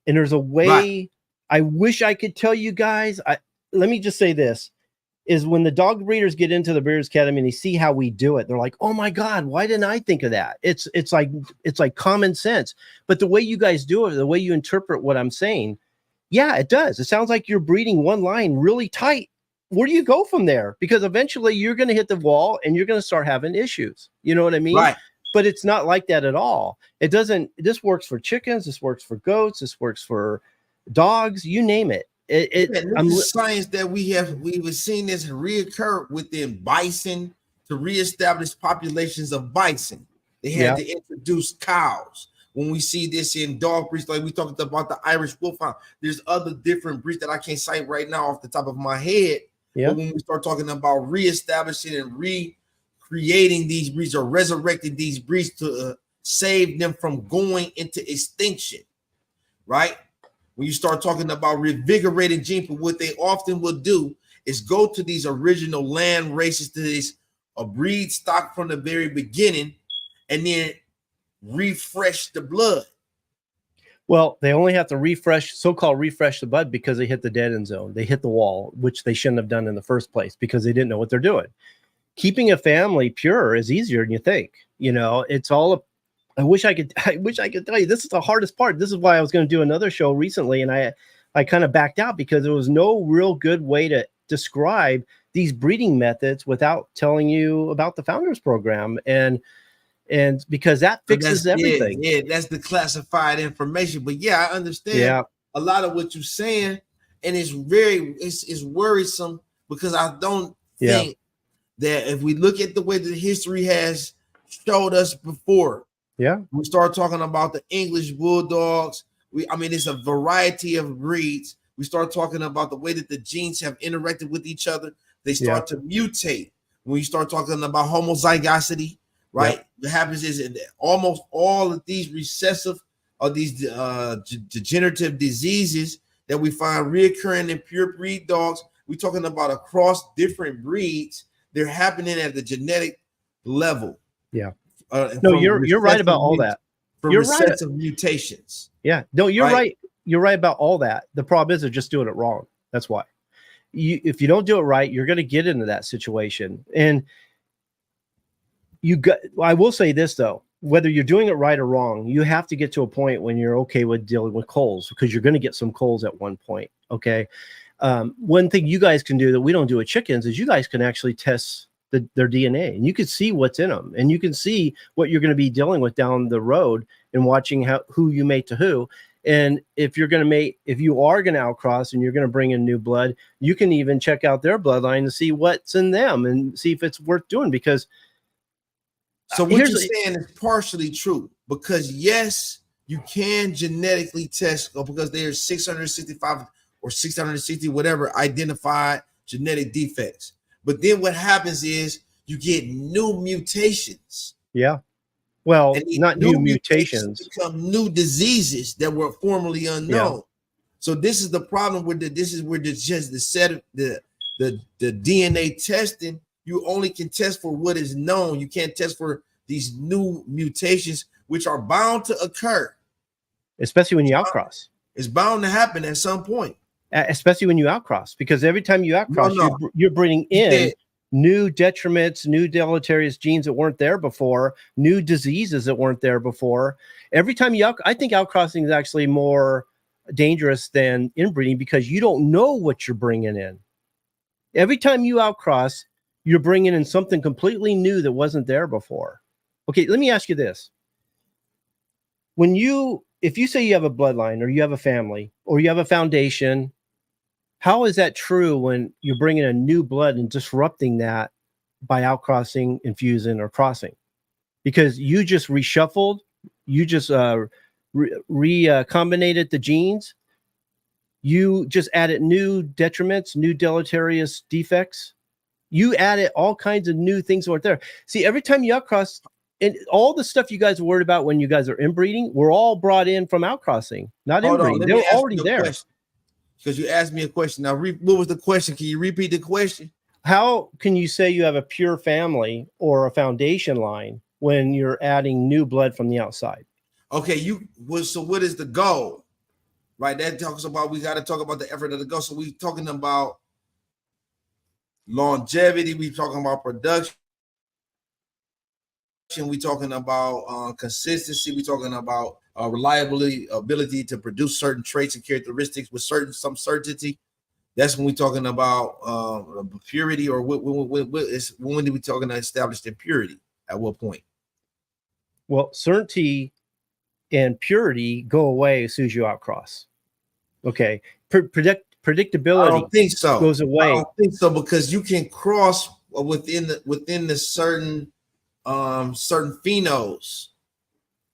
And there's a way, I wish I could tell you guys, let me just say this, is when the dog breeders get into the Breeders' Academy and they see how we do it, they're like, oh my God, why didn't I think of that? It's like common sense. But the way you guys do it, the way you interpret what I'm saying, yeah, it does. It sounds like you're breeding one line really tight. where do you go from there? Because eventually you're going to hit the wall and you're going to start having issues. You know what I mean?
Right.
But it's not like that at all. It doesn't. This works for chickens. This works for goats. This works for dogs. You name it.
This is science that we've seen this reoccur within bison to reestablish populations of bison. They had to introduce cows. When we see this in dog breeds, like we talked about the Irish Wolfhound, there's other different breeds that I can't cite right now off the top of my head.
Yeah.
But when we start talking about reestablishing and recreating these breeds or resurrecting these breeds to save them from going into extinction, right? When you start talking about revigorating gene pool, what they often will do is go to these original land races, to this breed stock from the very beginning, and then refresh the blood.
Well, they only have to refresh, so-called refresh the blood, because they hit the dead end zone. They hit the wall, which they shouldn't have done in the first place because they didn't know what they're doing. Keeping a family pure is easier than you think. You know, it's all I wish I could tell you this is the hardest part. This is why I was going to do another show recently, and I kind of backed out because there was no real good way to describe these breeding methods without telling you about the Founders Program, and because that fixes everything.
Yeah, that's the classified information. But yeah, I understand a lot of what you're saying, and it's worrisome because I don't think that if we look at the way that history has showed us before, we start talking about the English bulldogs. It's a variety of breeds. We start talking about the way that the genes have interacted with each other. They start to mutate. When you start talking about homozygosity, right? What happens is that almost all of these recessive or these degenerative diseases that we find reoccurring in pure breed dogs, we're talking about across different breeds. They're happening at the genetic level.
Yeah. No, you're right about all that.
You're recessive mutations.
Yeah. No, you're right. You're right about all that. The problem is they're just doing it wrong. That's why. If you don't do it right, you're going to get into that situation. And I will say this though, whether you're doing it right or wrong, you have to get to a point when you're okay with dealing with culls, because you're going to get some culls at one point. Okay. One thing you guys can do that we don't do with chickens is you guys can actually test their DNA, and you can see what's in them, and you can see what you're going to be dealing with down the road and watching who you mate to who. And if you are going to outcross and you're going to bring in new blood, you can even check out their bloodline to see what's in them and see if it's worth doing. Because
so what you're saying is partially true, because yes, you can genetically test, because there's 665 or 660 whatever identified genetic defects. But then what happens is you get new mutations.
Yeah. Well, not new mutations,
become new diseases that were formerly unknown. Yeah. So this is the problem with this is where the DNA testing, you only can test for what is known. You can't test for these new mutations, which are bound to occur.
Especially when you outcross.
It's bound to happen at some point.
Especially when you outcross, because every time you outcross, you're bringing in new detriments, new deleterious genes that weren't there before, new diseases that weren't there before. Every time I think outcrossing is actually more dangerous than inbreeding, because you don't know what you're bringing in. Every time you outcross, you're bringing in something completely new that wasn't there before. Okay, let me ask you this. If you say you have a bloodline, or you have a family, or you have a foundation, how is that true when you're bringing in new blood and disrupting that by outcrossing, infusing, or crossing? Because you just reshuffled, you just recombinated the genes, you just added new detriments, new deleterious defects. You added all kinds of new things that weren't there. See, every time you outcross, and all the stuff you guys are worried about when you guys are inbreeding, were all brought in from outcrossing, not inbreeding. They were already there.
Because you asked me a question. Now, what was the question? Can you repeat the question?
How can you say you have a pure family or a foundation line when you're adding new blood from the outside?
Okay, so what is the goal? Right, that talks about, we got to talk about the effort of the goal. So we're talking about longevity. We're talking about production. We're talking about consistency. We're talking about reliability, ability to produce certain traits and characteristics with some certainty. That's when we're talking about purity, or when did we talking about established impurity? At what point?
Well, certainty and purity go away as soon as you outcross. Okay. Predictability
I don't think so.
goes away.
I don't think so, because you can cross within the certain phenols,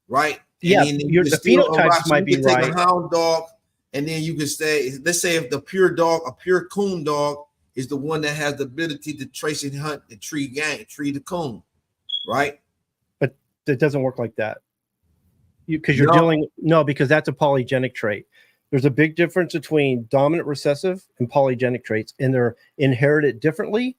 right?
Yeah,
and then
the phenotypes might be right.
Take a hound dog, and then you can say, let's say if the pure dog, a pure coon dog, is the one that has the ability to trace and hunt the tree the coon, right?
But it doesn't work like that. Because you're dealing because that's a polygenic trait. There's a big difference between dominant recessive and polygenic traits, and they're inherited differently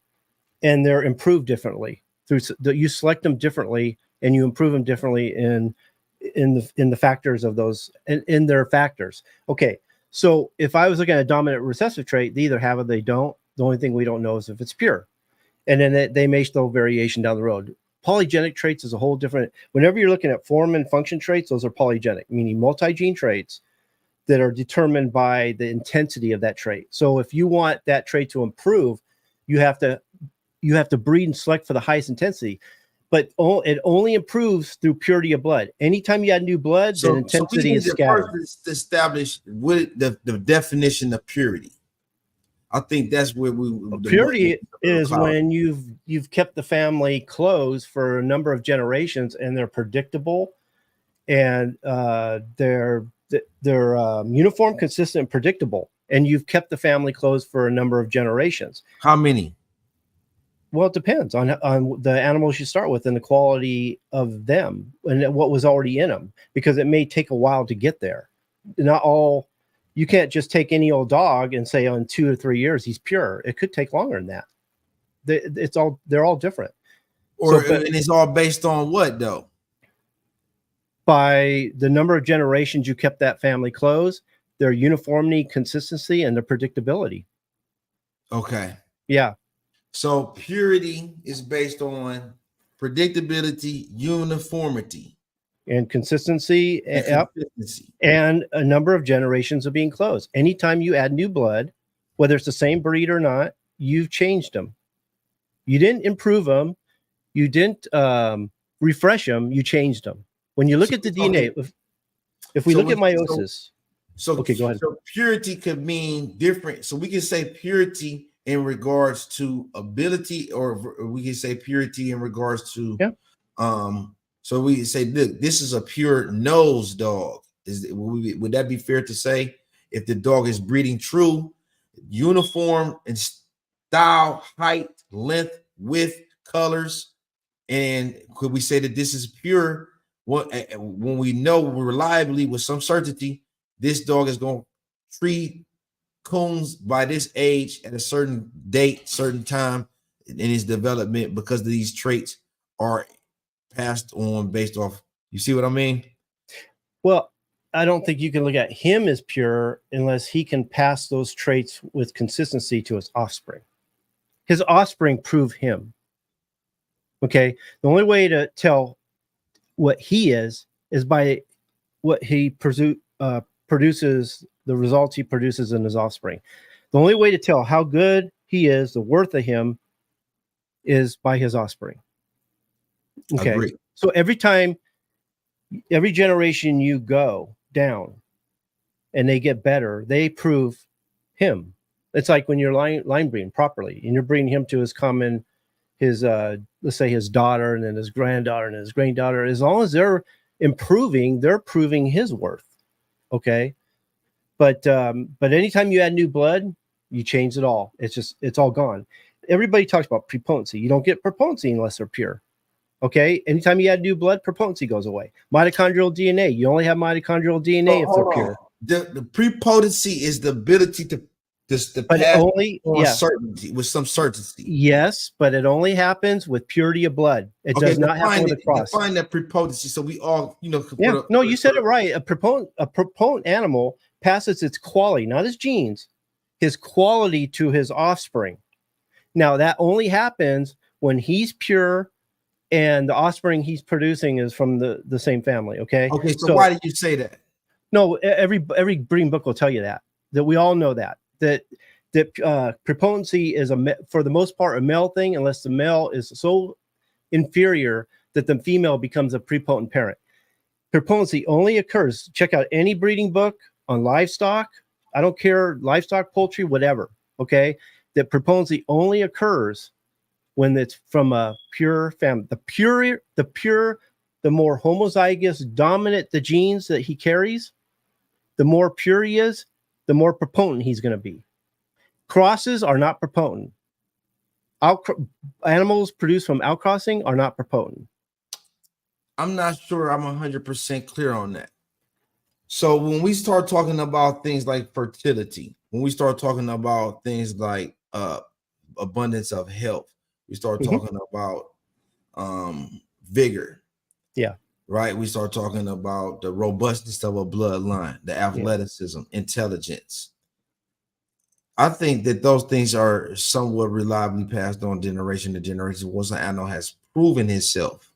and they're improved differently. You select them differently and you improve them differently in the factors of those, in their factors. Okay, so if I was looking at a dominant recessive trait, they either have it or they don't. The only thing we don't know is if it's pure, and then they may show variation down the road. Polygenic traits is a whole different. Whenever you're looking at form and function traits, those are polygenic, meaning multi-gene traits that are determined by the intensity of that trait. So if you want that trait to improve, you have to breed and select for the highest intensity. But it only improves through purity of blood. Anytime you add new blood, the intensity is scattered.
First establish what the definition of purity. I think that's where
purity is when you've kept the family close for a number of generations, and they're predictable, and they're uniform, consistent, and predictable, and you've kept the family close for a number of generations.
How many?
Well, it depends on the animals you start with and the quality of them and what was already in them, because it may take a while to get there. Not all, you can't just take any old dog and say in 2 or 3 years he's pure. It could take longer than that. They're all different.
And it's all based on what though?
By the number of generations you kept that family close, their uniformity, consistency, and their predictability.
Okay.
Yeah.
So purity is based on predictability, uniformity,
and consistency, and a number of generations of being close. Anytime you add new blood, whether it's the same breed or not, you've changed them. You didn't improve them. You didn't refresh them. You changed them. When you look at the DNA, if we look at meiosis.
Okay, go ahead. So purity could mean different. So we can say purity in regards to ability, or we can say purity in regards to so we can say, look, this is a pure nose dog. Would that be fair to say? If the dog is breeding true, uniform in style, height, length, width, colors, and could we say that this is pure when we know reliably with some certainty this dog is going to treat coons by this age at a certain date, certain time in his development, because these traits are passed on based off. You see what I mean?
Well, I don't think you can look at him as pure unless he can pass those traits with consistency to his offspring. His offspring prove him. Okay. The only way to tell what he is by what he produces, the results he produces in his offspring. The only way to tell how good he is, the worth of him, is by his offspring. Okay.
Agreed.
So every generation you go down and they get better, they prove him. It's like when you're line breeding properly and you're bringing him to his let's say his daughter, and then his granddaughter and his granddaughter. As long as they're improving, they're proving his worth. Okay. But anytime you add new blood, you change it all. It's all gone. Everybody talks about prepotency. You don't get prepotency unless they're pure. Okay. Anytime you add new blood, prepotency goes away. Mitochondrial DNA. You only have mitochondrial DNA if they're pure.
The prepotency is the ability to
but only
certainty, with some certainty.
Yes, but it only happens with purity of blood. It does not happen with a cross.
Define that prepotency so we all,
you said it right. A prepotent animal passes its quality, not his genes, his quality to his offspring. Now that only happens when he's pure and the offspring he's producing is from the same family. Okay.
Okay. So why did you say that?
No, every breeding book will tell you that we all know that that prepotency is for the most part a male thing, unless the male is so inferior that the female becomes a prepotent parent. Prepotency only occurs. Check out any breeding book on livestock. I don't care, livestock, poultry, whatever. Okay, that prepotency only occurs when it's from a pure family. The more homozygous dominant the genes that he carries, the more pure he is, the more prepotent he's going to be. Crosses are not prepotent. Animals produced from outcrossing are not prepotent.
I'm not sure I'm 100% clear on that. So when we start talking about things like fertility, when we start talking about things like abundance of health, we start talking about vigor.
Yeah.
Right. We start talking about the robustness of a bloodline, the athleticism, intelligence. I think that those things are somewhat reliably passed on generation to generation once an animal has proven himself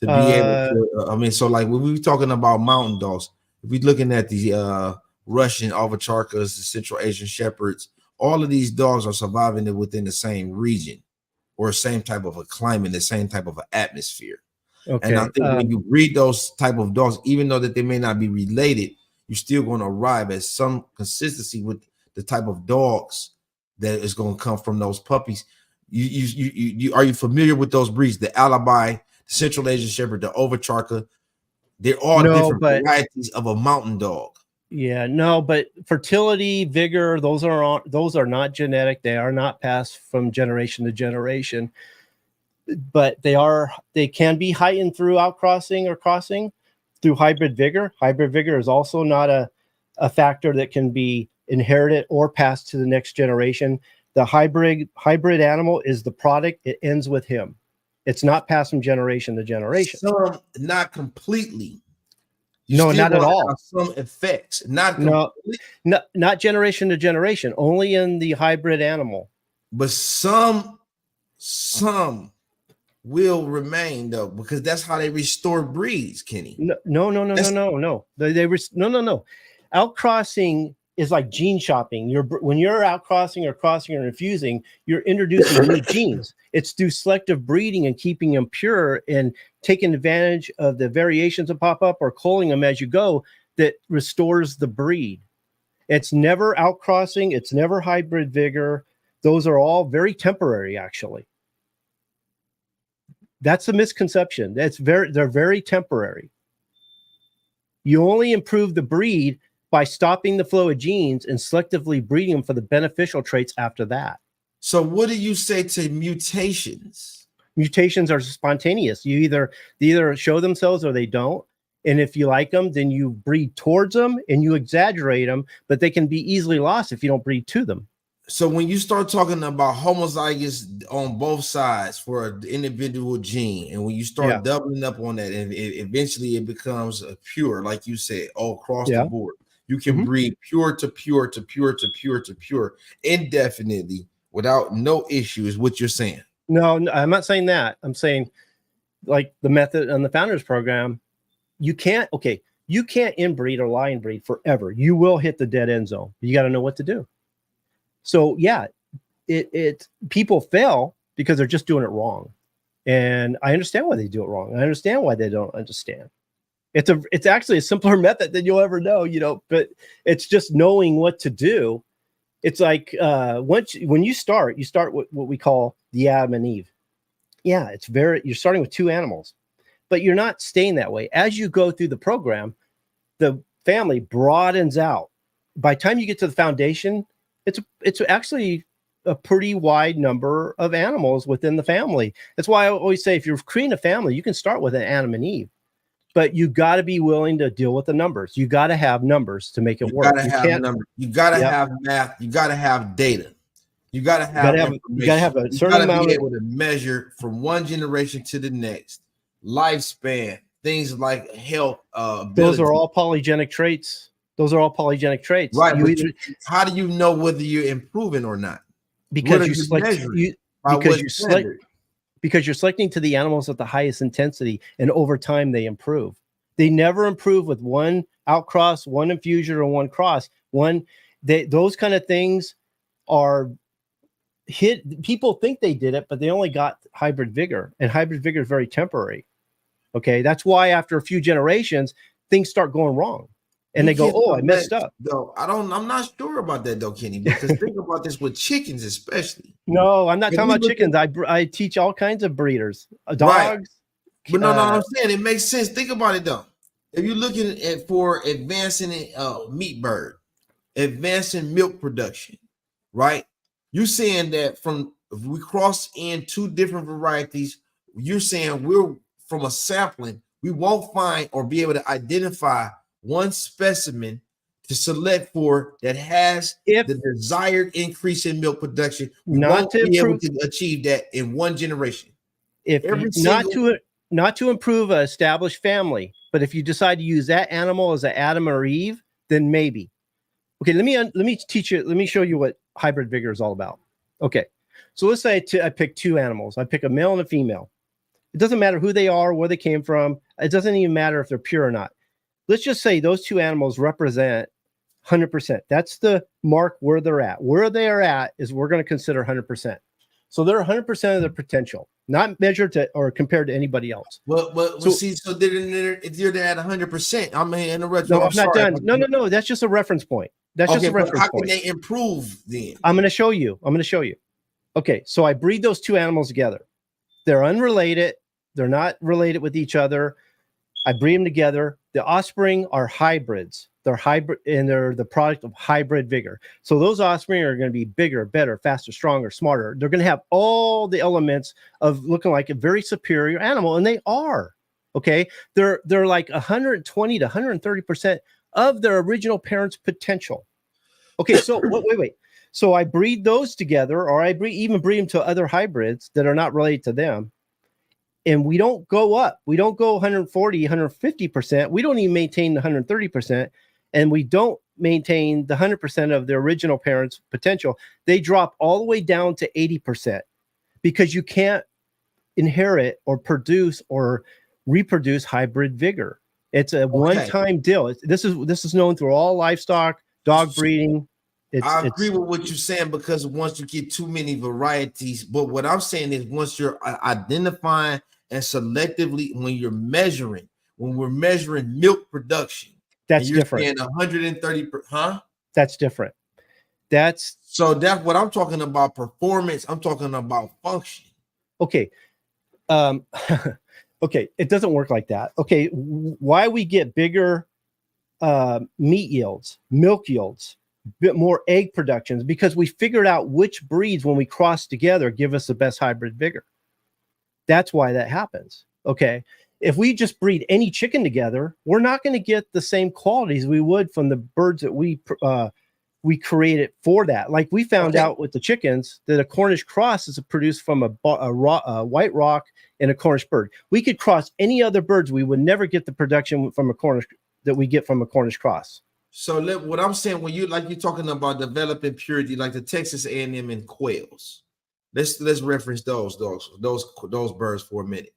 to be able to. I mean, so like when we were talking about mountain dogs, if we're looking at the Russian Ovcharkas, the Central Asian Shepherds, all of these dogs are surviving within the same region or same type of a climate, the same type of an atmosphere. Okay. And I think when you breed those type of dogs, even though that they may not be related, you're still going to arrive at some consistency with the type of dogs that is going to come from those puppies. Are you familiar with those breeds? The Alibi, the Central Asian Shepherd, the Ovcharka. They're all different varieties of a mountain dog.
Yeah, no, but fertility, vigor, those are not genetic. They are not passed from generation to generation. But they can be heightened through outcrossing or crossing through hybrid vigor. Hybrid vigor is also not a factor that can be inherited or passed to the next generation. The hybrid animal is the product. It ends with him. It's not passed from generation to generation.
Some, not completely.
No, not at all.
Some effects, not
generation to generation. Only in the hybrid animal.
But some will remain though, because that's how they restore breeds, Kenny.
No. No. Outcrossing is like gene shopping. When you're outcrossing or crossing or infusing, you're introducing new genes. It's through selective breeding and keeping them pure and taking advantage of the variations that pop up or culling them as you go that restores the breed. It's never outcrossing. It's never hybrid vigor. Those are all very temporary, actually. That's a misconception. They're very temporary. You only improve the breed by stopping the flow of genes and selectively breeding them for the beneficial traits after that.
So what do you say to mutations?
Mutations are spontaneous. They either show themselves or they don't. And if you like them, then you breed towards them and you exaggerate them, but they can be easily lost if you don't breed to them.
So when you start talking about homozygous on both sides for an individual gene, and when you start doubling up on that, and eventually it becomes a pure, like you said, all across the board, you can breed pure to pure to pure to pure to pure indefinitely without no issue, is what you're saying.
No, I'm not saying that. I'm saying like the method on the Founders Program, you can't inbreed or line breed forever. You will hit the dead end zone. You got to know what to do. So yeah, people fail because they're just doing it wrong. And I understand why they do it wrong. I understand why they don't understand. It's actually a simpler method than you'll ever know, but it's just knowing what to do. It's like when you start with what we call the Adam and Eve. Yeah, you're starting with two animals, but you're not staying that way. As you go through the program, the family broadens out. By the time you get to the foundation, it's actually a pretty wide number of animals within the family. That's why I always say, if you're creating a family, you can start with an Adam and Eve, but you got to be willing to deal with the numbers. You got to have numbers to make it work.
You got to have math. You got to have data. You got to have information.
You got to have a certain amount
be able to measure from one generation to the next. Lifespan, things like health.
Those are all polygenic traits. Right.
How do you know whether you're improving or not?
Because you're selecting to the animals at the highest intensity, and over time they improve. They never improve with one outcross, one infusion, or one cross. Those kind of things are people think they did it, but they only got hybrid vigor, and hybrid vigor is very temporary. Okay, that's why after a few generations, things start going wrong, and they go, "Oh, I messed up."
Though I'm not sure about that though, Kenny, because think about this with chickens, especially.
No, I'm not talking about chickens. I teach all kinds of breeders, dogs.
Right. But no, I'm saying it makes sense. Think about it though. If you're looking at for advancing meat bird, advancing milk production, right? You're saying that if we cross in two different varieties, you're saying we're from a sampling, we won't find or be able to identify one specimen to select for that has the desired increase in milk production. We won't be able to achieve that in one generation.
If not to improve an established family, but if you decide to use that animal as an Adam or Eve, then maybe. Okay, let me teach you. Let me show you what hybrid vigor is all about. Okay, so let's say I pick two animals. I pick a male and a female. It doesn't matter who they are, where they came from. It doesn't even matter if they're pure or not. Let's just say those two animals represent 100%. That's the mark where they're at. Where they are at is we're going to consider 100%. So they're 100% of their potential, not measured to or compared to anybody else.
So if you're at 100%, I'm interrupt you.
No, I'm not done. No. That's just a reference point. That's just a reference
how
point.
How can they improve then?
I'm going to show you. Okay, so I breed those two animals together. They're unrelated. They're not related with each other. I breed them together. The offspring are hybrids. They're hybrid, and they're the product of hybrid vigor. So those offspring are going to be bigger, better, faster, stronger, smarter. They're going to have all the elements of looking like a very superior animal, and they are. Okay, they're like 120 to 130% of their original parents' potential. Okay, so wait. So I breed those together, or I even breed them to other hybrids that are not related to them. And we don't go up. We don't go 140, 150%. We don't even maintain the 130%. And we don't maintain the 100% of the original parents' potential. They drop all the way down to 80% because you can't inherit or produce or reproduce hybrid vigor. It's a one-time deal. This is known through all livestock, dog breeding.
I agree with what you're saying, because once you get too many varieties, but what I'm saying is once you're identifying and selectively, when we're measuring milk production,
that's different.
130,
That's different. That's
what I'm talking about. Performance. I'm talking about function.
Okay. Okay. It doesn't work like that. Okay. Why we get bigger meat yields, milk yields, bit more egg productions, because we figured out which breeds, when we cross together, give us the best hybrid vigor. That's why that happens. Okay. If we just breed any chicken together, we're not going to get the same qualities we would from the birds that we created for that. Like we found out with the chickens that a Cornish cross is produced from a white rock and a Cornish bird. We could cross any other birds. We would never get the production from a Cornish that we get from a Cornish cross.
So what I'm saying, when you're talking about developing purity, like the Texas A&M and quails, let's reference those birds for a minute.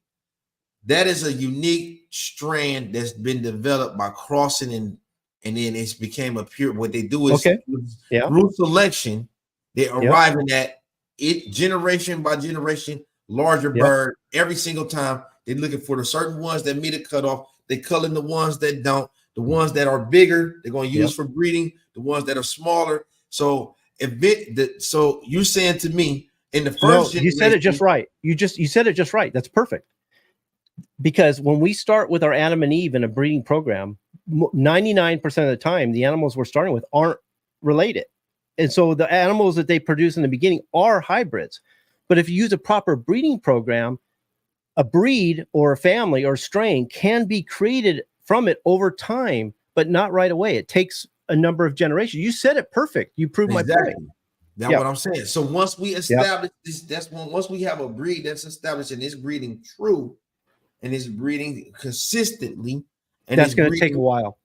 That is a unique strand that's been developed by crossing, and then it's became a pure. What they do is through selection, they're arriving at it generation by generation, larger bird every single time. They're looking for the certain ones that meet a cutoff. They culling the ones that don't. The ones that are bigger, they're going to use for breeding. The ones that are smaller. So so you're saying to me in the first generation,
you said it just right. You said it just right. That's perfect. Because when we start with our Adam and Eve in a breeding program, 99% of the time, the animals we're starting with aren't related. And so the animals that they produce in the beginning are hybrids. But if you use a proper breeding program, a breed or a family or a strain can be created from it over time, but not right away. It takes a number of generations. You said it perfect. You proved my point.
That's what I'm saying. So once we establish this, once we have a breed that's established and it's breeding true and it's breeding consistently, and
that's going to take a while.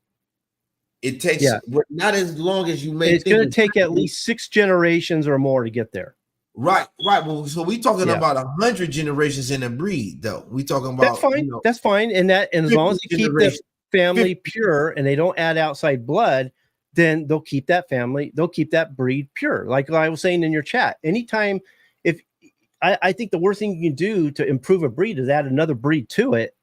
It takes not as long as you may.
It's going to take at least 6 generations or more to get there.
Right. Well, so we talking about 100 generations in a breed, though. We talking about
that's fine. And as long as they keep the family pure and they don't add outside blood, then they'll keep that family, they'll keep that breed pure. Like I was saying in your chat, anytime, if I think the worst thing you can do to improve a breed is add another breed to it,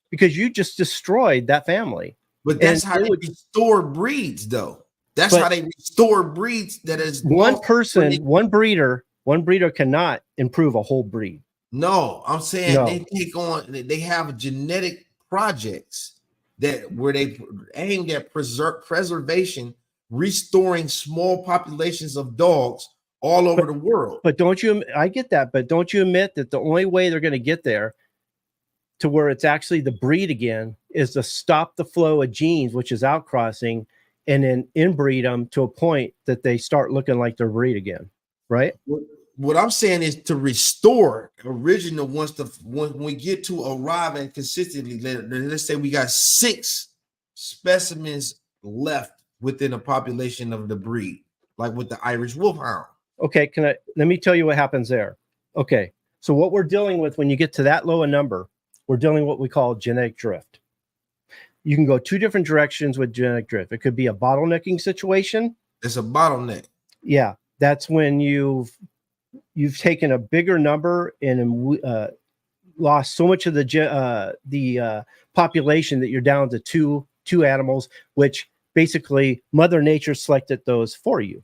because you just destroyed that family.
But that's how they restore breeds, though. That's how they restore breeds. That is
one person, one breeder cannot improve a whole breed.
No, I'm saying they take on, they have genetic projects that where they aimed at preservation, restoring small populations of dogs all over the world.
But don't you, I get that, but don't you admit that the only way they're going to get there to where it's actually the breed again is to stop the flow of genes, which is outcrossing, and then inbreed them to a point that they start looking like their breed again, right?
What I'm saying is to restore original when we get to arriving consistently. Let's say we got 6 specimens left within a population of the breed, like with the Irish Wolfhound.
Okay, let me tell you what happens there. Okay, so what we're dealing with when you get to that low a number, we're dealing with what we call genetic drift. You can go 2 different directions with genetic drift. It could be a bottlenecking situation.
It's a bottleneck.
Yeah, that's when you've taken a bigger number and lost so much of the population that you're down to two animals, which basically Mother Nature selected those for you.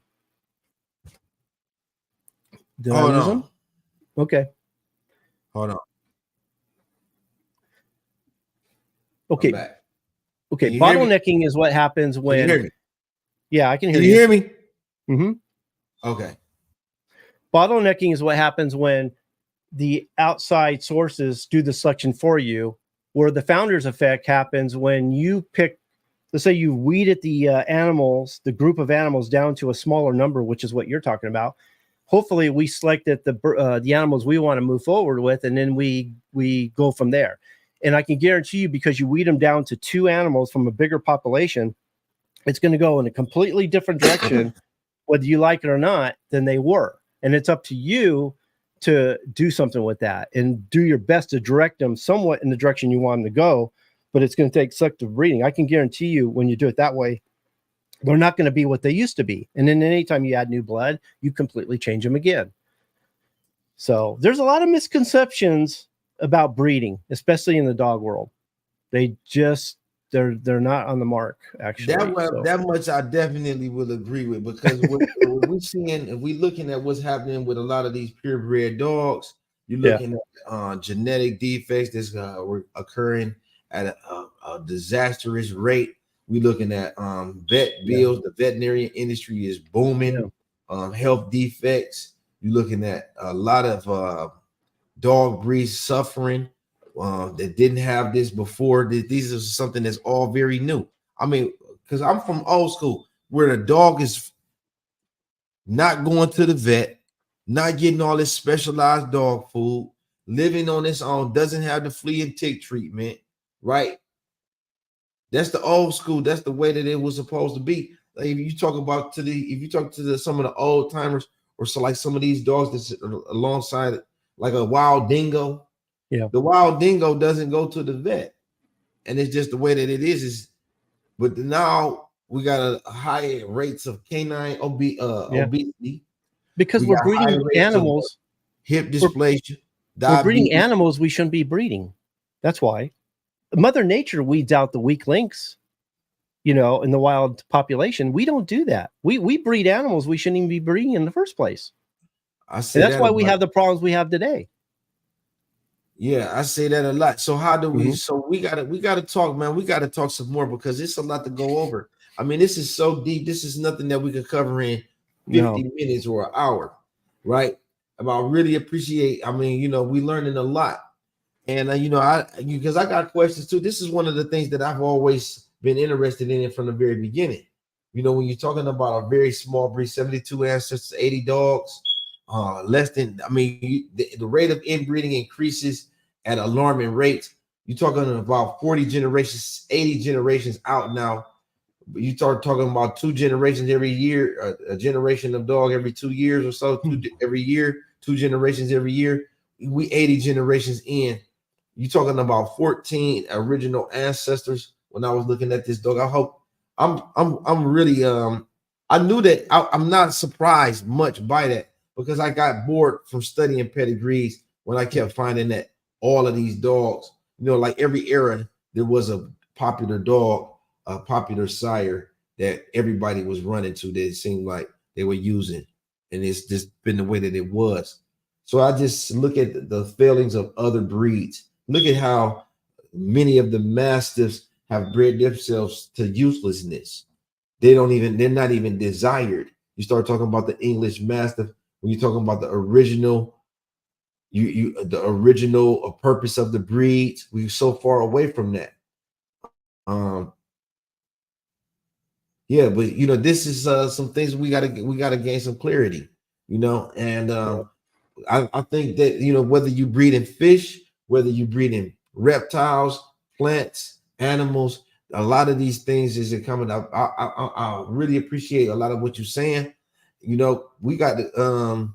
Did I lose them? Okay.
Hold on.
Okay. Okay. Bottlenecking is what happens when.
Can you hear me?
Yeah, I can hear
you. Can you hear me?
Mm-hmm.
Okay.
Bottlenecking is what happens when the outside sources do the selection for you, where the founder's effect happens when you pick, let's say you weeded the animals, the group of animals down to a smaller number, which is what you're talking about. Hopefully we selected the animals we want to move forward with, and then we go from there. And I can guarantee you, because you weed them down to 2 animals from a bigger population, it's going to go in a completely different direction, whether you like it or not, than they were. And it's up to you to do something with that and do your best to direct them somewhat in the direction you want them to go. But it's going to take selective breeding. I can guarantee you, when you do it that way, they're not going to be what they used to be. And then anytime you add new blood, you completely change them again. So there's a lot of misconceptions about breeding, especially in the dog world. They just, they're not on the mark, actually.
That much I definitely will agree with, because what we're seeing, if we're looking at what's happening with a lot of these purebred dogs, you're looking at genetic defects that's occurring at a disastrous rate. We're looking at vet bills. The veterinary industry is booming. Health defects. You're looking at a lot of dog breeds suffering that didn't have this before. These are something that's all very new. I mean, because I'm from old school, where the dog is not going to the vet, not getting all this specialized dog food, living on its own, doesn't have the flea and tick treatment, right? That's the old school. That's the way that it was supposed to be. Like if you talk about some of the old timers, or so like some of these dogs that's alongside it, like a wild dingo. Yeah, the wild dingo doesn't go to the vet, and it's just the way that it is. But now we got a higher rates of canine obesity,
because we're breeding animals,
hip dysplasia.
We're breeding animals we shouldn't be breeding. That's why Mother Nature weeds out the weak links, in the wild population. We don't do that. We breed animals we shouldn't even be breeding in the first place. That's why we have the problems we have today.
Yeah, I say that a lot. So how do we? So we gotta talk, man. We gotta talk some more, because it's a lot to go over. I mean, this is so deep. This is nothing that we could cover in 50 minutes or an hour, right? But I really appreciate. I mean, we learning a lot, and because I got questions too. This is one of the things that I've always been interested in from the very beginning. When you're talking about a very small breed, 72 ancestors, 80 dogs. The rate of inbreeding increases at alarming rates. You're talking about 40 generations, 80 generations out now. You start talking about 2 generations every year, a generation of dog every 2 years or so, every year, 2 generations every year. We 80 generations in. You're talking about 14 original ancestors. When I was looking at this dog, I hope I'm really I knew that I'm not surprised much by that because I got bored from studying pedigrees when I kept finding that all of these dogs, like every era there was a popular dog, a popular sire that everybody was running to that it seemed like they were using, and it's just been the way that it was. So I just look at the failings of other breeds. Look at how many of the mastiffs have bred themselves to uselessness. They're not even desired. You start talking about the English Mastiff, when you're talking about the original, the original purpose of the breeds, we're so far away from that. Um, yeah, but this is some things we gotta gain some clarity, and I think that whether you breed in fish, whether you breed in reptiles, plants, animals, a lot of these things is coming up. I really appreciate a lot of what you're saying. We got to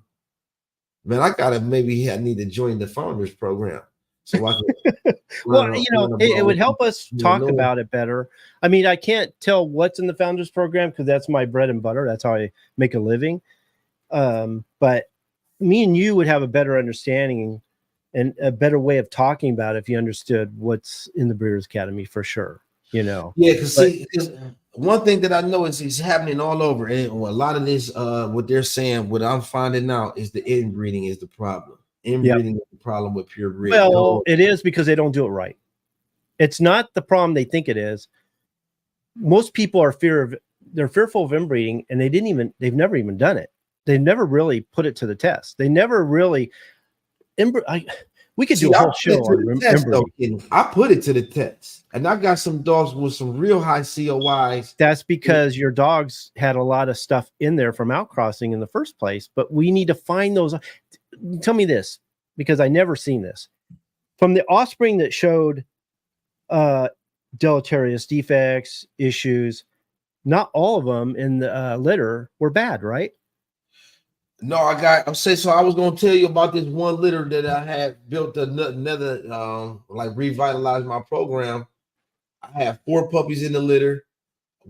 man, I need to join the founders program so I can
Well, it would help
what
us talk about it better. I mean, I can't tell what's in the founders program because that's my bread and butter. That's how I make a living. But me and you would have a better understanding and a better way of talking about it if you understood what's in the Breeders' Academy for sure.
Yeah, because one thing that I know is happening all over, and a lot of this, what they're saying, what I'm finding out is the inbreeding is the problem. Inbreeding is the problem with purebred.
Well, it is because they don't do it right. It's not the problem they think it is. Most people they're fearful of inbreeding, and they've never even done it. They've never really put it to the test. They never really we could do a whole show on inbreeding.
I put it to the test, and I got some dogs with some real high COIs.
That's because your dogs had a lot of stuff in there from outcrossing in the first place. But we need to find those. Tell me this, because I never seen this. From the offspring that showed deleterious defects, issues, not all of them in the litter were bad, right?
No, I'm saying, so I was going to tell you about this one litter that I had built another, like revitalized my program. I had 4 puppies in the litter.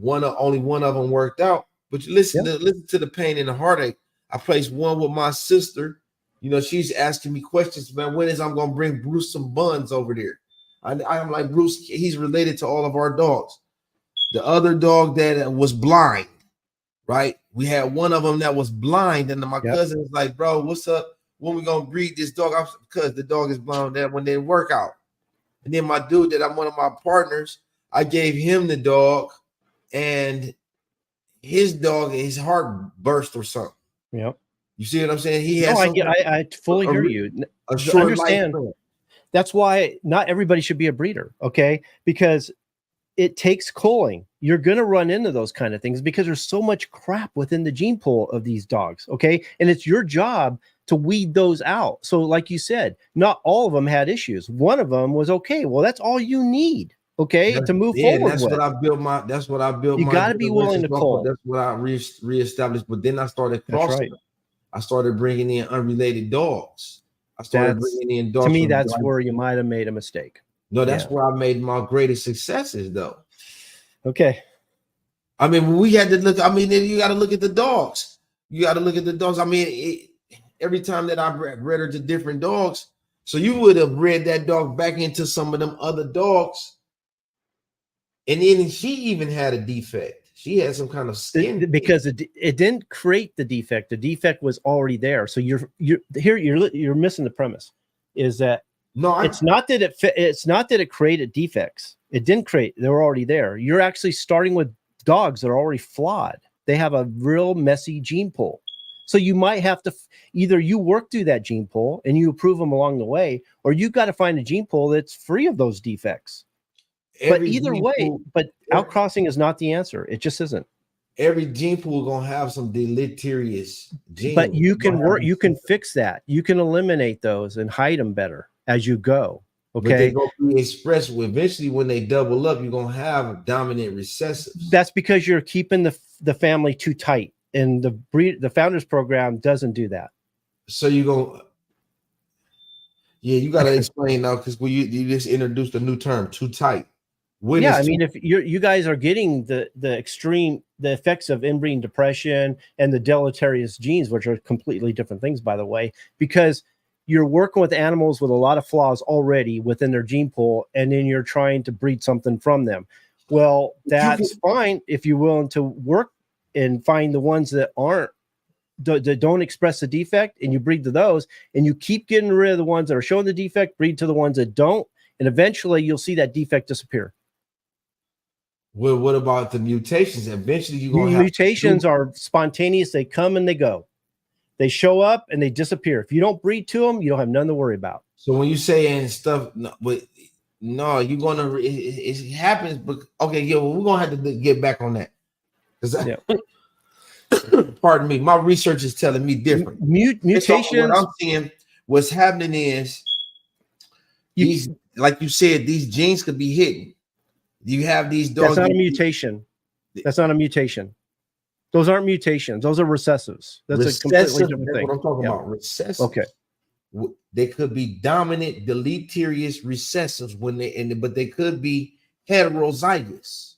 Only one of them worked out. But you listen to the pain and the heartache. I placed one with my sister. She's asking me questions, man. When is I'm going to bring Bruce some buns over there? I'm like, Bruce, he's related to all of our dogs. The other dog that was blind, right? We had one of them that was blind, and my cousin was like, bro, what's up? When we gonna breed this dog? Because the dog is blind, that when they work out. And then my dude that I'm one of my partners, I gave him the dog, and his dog, his heart burst or something.
Yep.
You see what I'm saying? He has
I fully hear you.
A short
understand. That's why not everybody should be a breeder, okay? Because it takes culling. You're going to run into those kind of things because there's so much crap within the gene pool of these dogs. Okay. And it's your job to weed those out. So like you said, not all of them had issues. One of them was okay. Well, that's all you need. Okay. To move forward.
That's what I built.
You got to be willing to cull.
That's what I reestablished. But then I started crossing. I started bringing in unrelated dogs. I started bringing in dogs.
To me, that's where you might have made a mistake.
No, that's where I made my greatest successes, though.
Okay.
I mean, we had to look. I mean, then you got to look at the dogs. I mean, every time that I bred her to different dogs, so you would have bred that dog back into some of them other dogs, and then she even had a defect. She had some kind of skin
because it didn't create the defect. The defect was already there. So you're missing the premise. Is that it's not that it created defects. It didn't create. They were already there. You're actually starting with dogs that are already flawed. They have a real messy gene pool. So you might have to either you work through that gene pool and you improve them along the way, or you got to find a gene pool that's free of those defects. But either way, outcrossing is not the answer. It just isn't.
Every gene pool gonna have some deleterious genes.
But you can fix that. You can eliminate those and hide them better as you go. Okay.
But they're gonna be expressed eventually when they double up, you're gonna have dominant recessives.
That's because you're keeping the family too tight. And the founders program doesn't do that.
So you gotta explain now, because you just introduced a new term, too tight. When
Yeah,
it's
I mean, if you guys are getting the effects of inbreeding depression and the deleterious genes, which are completely different things, by the way, because you're working with animals with a lot of flaws already within their gene pool, and then you're trying to breed something from them. Well, that's fine if you're willing to work and find the ones that don't express the defect, and you breed to those, and you keep getting rid of the ones that are showing the defect, breed to the ones that don't, and eventually you'll see that defect disappear.
well, what about the mutations? Eventually, you're gonna have
mutations are spontaneous. They come and they go. They show up and they disappear. If you don't breed to them, you don't have nothing to worry about.
So when you say and stuff, no, you're gonna it happens. But okay, yeah, well, we're gonna have to get back on that because pardon me, my research is telling me different.
Mutations.
What I'm seeing, what's happening is these, like you said, these genes could be hidden. You have these dogs.
That's not a mutation. That's not a mutation. Those aren't mutations. Those are recessives. That's a completely different thing.
What I'm talking about, recessive.
Okay.
They could be dominant, deleterious recessives but they could be heterozygous.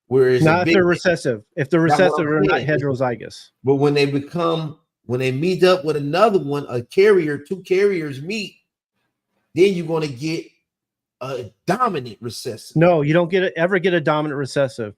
Whereas
not if they're recessive. If they're recessive, they're not heterozygous.
But when they meet up with another one, two carriers meet, then you're going to get a dominant recessive.
No, you don't ever get a dominant recessive.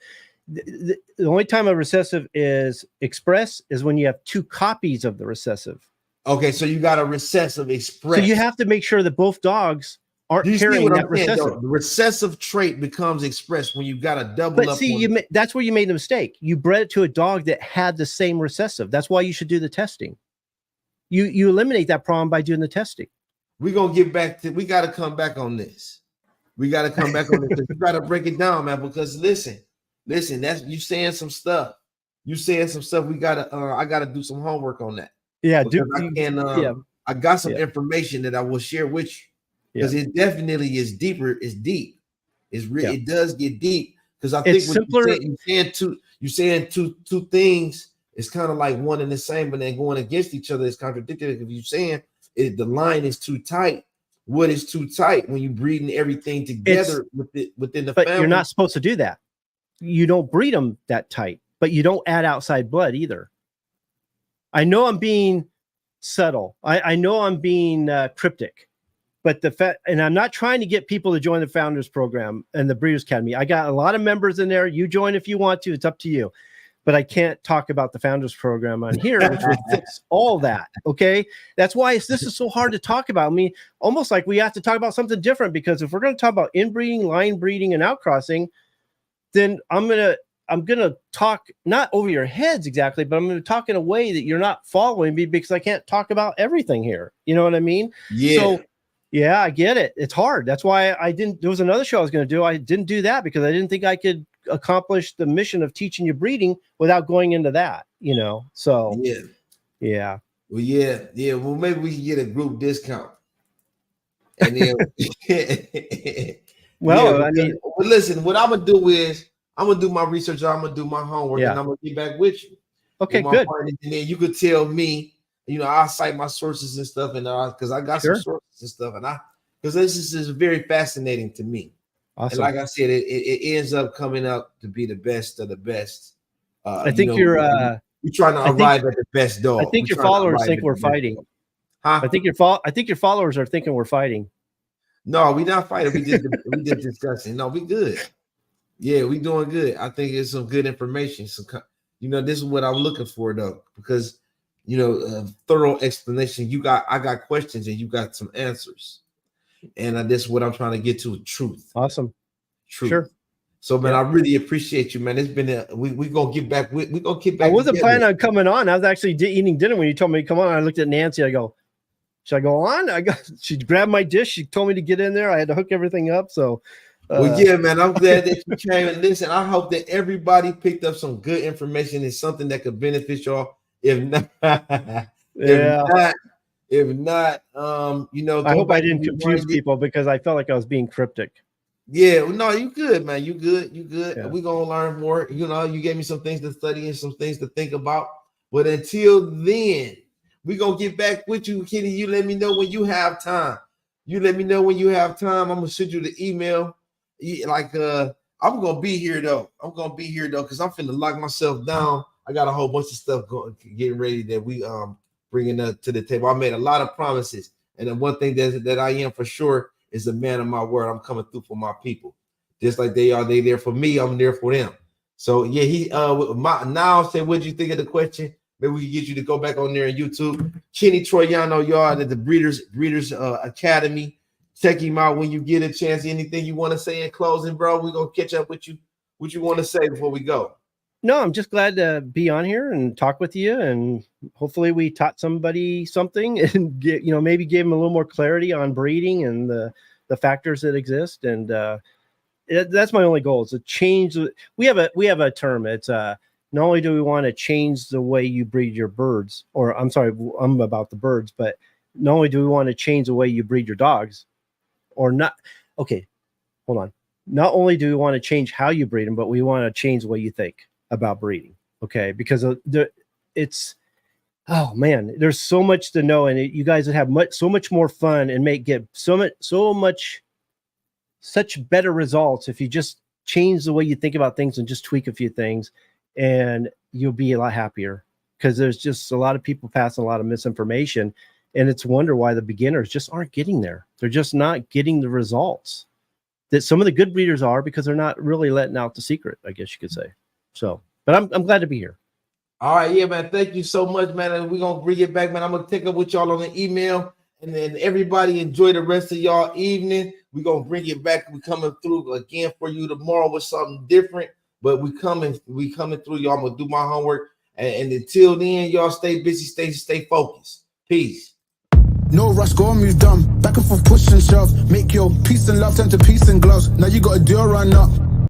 The only time a recessive is expressed is when you have two copies of the recessive.
Okay, so you got a recessive expressed.
So you have to make sure that both dogs aren't carrying that recessive.
The recessive trait becomes expressed when you got a double
but
up.
See, that's where you made the mistake. You bred it to a dog that had the same recessive. That's why you should do the testing. You eliminate that problem by doing the testing.
We're gonna get back to. We got to come back on this. We got to come back on this. You got to break it down, man. Because listen. That's you saying some stuff. We gotta. I gotta do some homework on that.
Yeah,
I got some information that I will share with you because it definitely is deeper. It's deep. It's really it does get deep because I think
it's simpler.
You saying two things. It's kind of like one and the same, but then going against each other is contradictory. If you're saying the line is too tight, what is too tight when you breeding everything together within the family?
But you're not supposed to do that. You don't breed them that tight, but you don't add outside blood either. I know I'm being subtle. I know I'm being cryptic, but and I'm not trying to get people to join the Founders Program and the Breeders' Academy. I got a lot of members in there. You join if you want to. It's up to you. But I can't talk about the Founders Program on here, which will fix all that. Okay, that's why this is so hard to talk about. I mean, almost like we have to talk about something different, because if we're going to talk about inbreeding, line breeding, and outcrossing, then I'm gonna talk not over your heads exactly, but I'm gonna talk in a way that you're not following me, because I can't talk about everything here. You know what I mean?
Yeah.
So yeah, I get it. It's hard. That's why I didn't. There was another show I was going to do. I didn't do that because I didn't think I could accomplish the mission of teaching you breeding without going into that. You know. So yeah.
Well, yeah. Well, maybe we can get a group discount. And then,
well, I mean,
listen. What I'm gonna do is I'm gonna do my research. I'm gonna do my homework, and I'm gonna get back with you.
Okay, good.
And then you could tell me. You know, I'll cite my sources and stuff, and because I got some sources and stuff, and because this is very fascinating to me.
Awesome.
And like I said, it ends up coming up to be the best of the best.
I think you're
trying to arrive at the best dog.
I think your followers think we're fighting.
Huh?
I think your followers are thinking we're fighting.
No, we're not fighting. We just discussing. No, we good. Yeah, we doing good. I think it's some good information. This is what I'm looking for, though, because thorough explanation. I got questions and you got some answers, and this is what I'm trying to get to: truth.
Awesome.
Truth.
Sure.
So, man, I really appreciate you, man. It's been we gonna get back. We gonna get back.
I wasn't planning on coming on. I was actually eating dinner when you told me to come on. I looked at Nancy. I go, should I go on? She grabbed my dish. She told me to get in there. I had to hook everything up. So.
Well, yeah, man, I'm glad that you came and listen. I hope that everybody picked up some good information and something that could benefit y'all. If not, I hope I
didn't confuse people, because I felt like I was being cryptic.
Yeah, no, you good, man. You good.
Yeah.
We're gonna learn more. You gave me some things to study and some things to think about. But until then, we're gonna get back with you, Kenny. You let me know when you have time. I'm gonna shoot you the email. like I'm gonna be here though. Because I'm finna lock myself down. I got a whole bunch of stuff getting ready that we bringing up to the table. I made a lot of promises, and the one thing that I am for sure is a man of my word. I'm coming through for my people, just like they there for me. I'm there for them. So yeah, he now say, what did you think of the question? Maybe we can get you to go back on there on YouTube. Kenny Troiano, y'all at the Breeders Academy. Check him out when you get a chance. Anything you want to say in closing, bro? We're gonna catch up with you. What you want to say before we go?
No, I'm just glad to be on here and talk with you, and hopefully we taught somebody something and maybe gave them a little more clarity on breeding and the factors that exist. And that's my only goal, is to change. We have a term. It's not only do we want to change the way you breed your birds, or I'm sorry, I'm about the birds, but not only do we want to change the way you breed your dogs, or not. Okay, hold on. Not only do we want to change how you breed them, but we want to change the way you think about breeding. Okay, because it's, oh man, there's so much to know, and you guys would have so much more fun and get such better results if you just change the way you think about things and just tweak a few things, and you'll be a lot happier. Because there's just a lot of people passing a lot of misinformation, and it's a wonder why the beginners just aren't getting there. They're just not getting the results that some of the good breeders are, because they're not really letting out the secret, I guess you could say. So, but I'm glad to be here.
All right, yeah, man. Thank you so much, man. And we're gonna bring it back, man. I'm gonna take up with y'all on the email, and then everybody enjoy the rest of y'all evening. We're gonna bring it back. We're coming through again for you tomorrow with something different, but we coming through, y'all. I'm gonna do my homework, and until then, y'all stay busy, stay focused. Peace.
No rush, go and move dumb. Back and forth, push and shove. Make your peace and love turn to peace and gloves. Now you got a deal run up.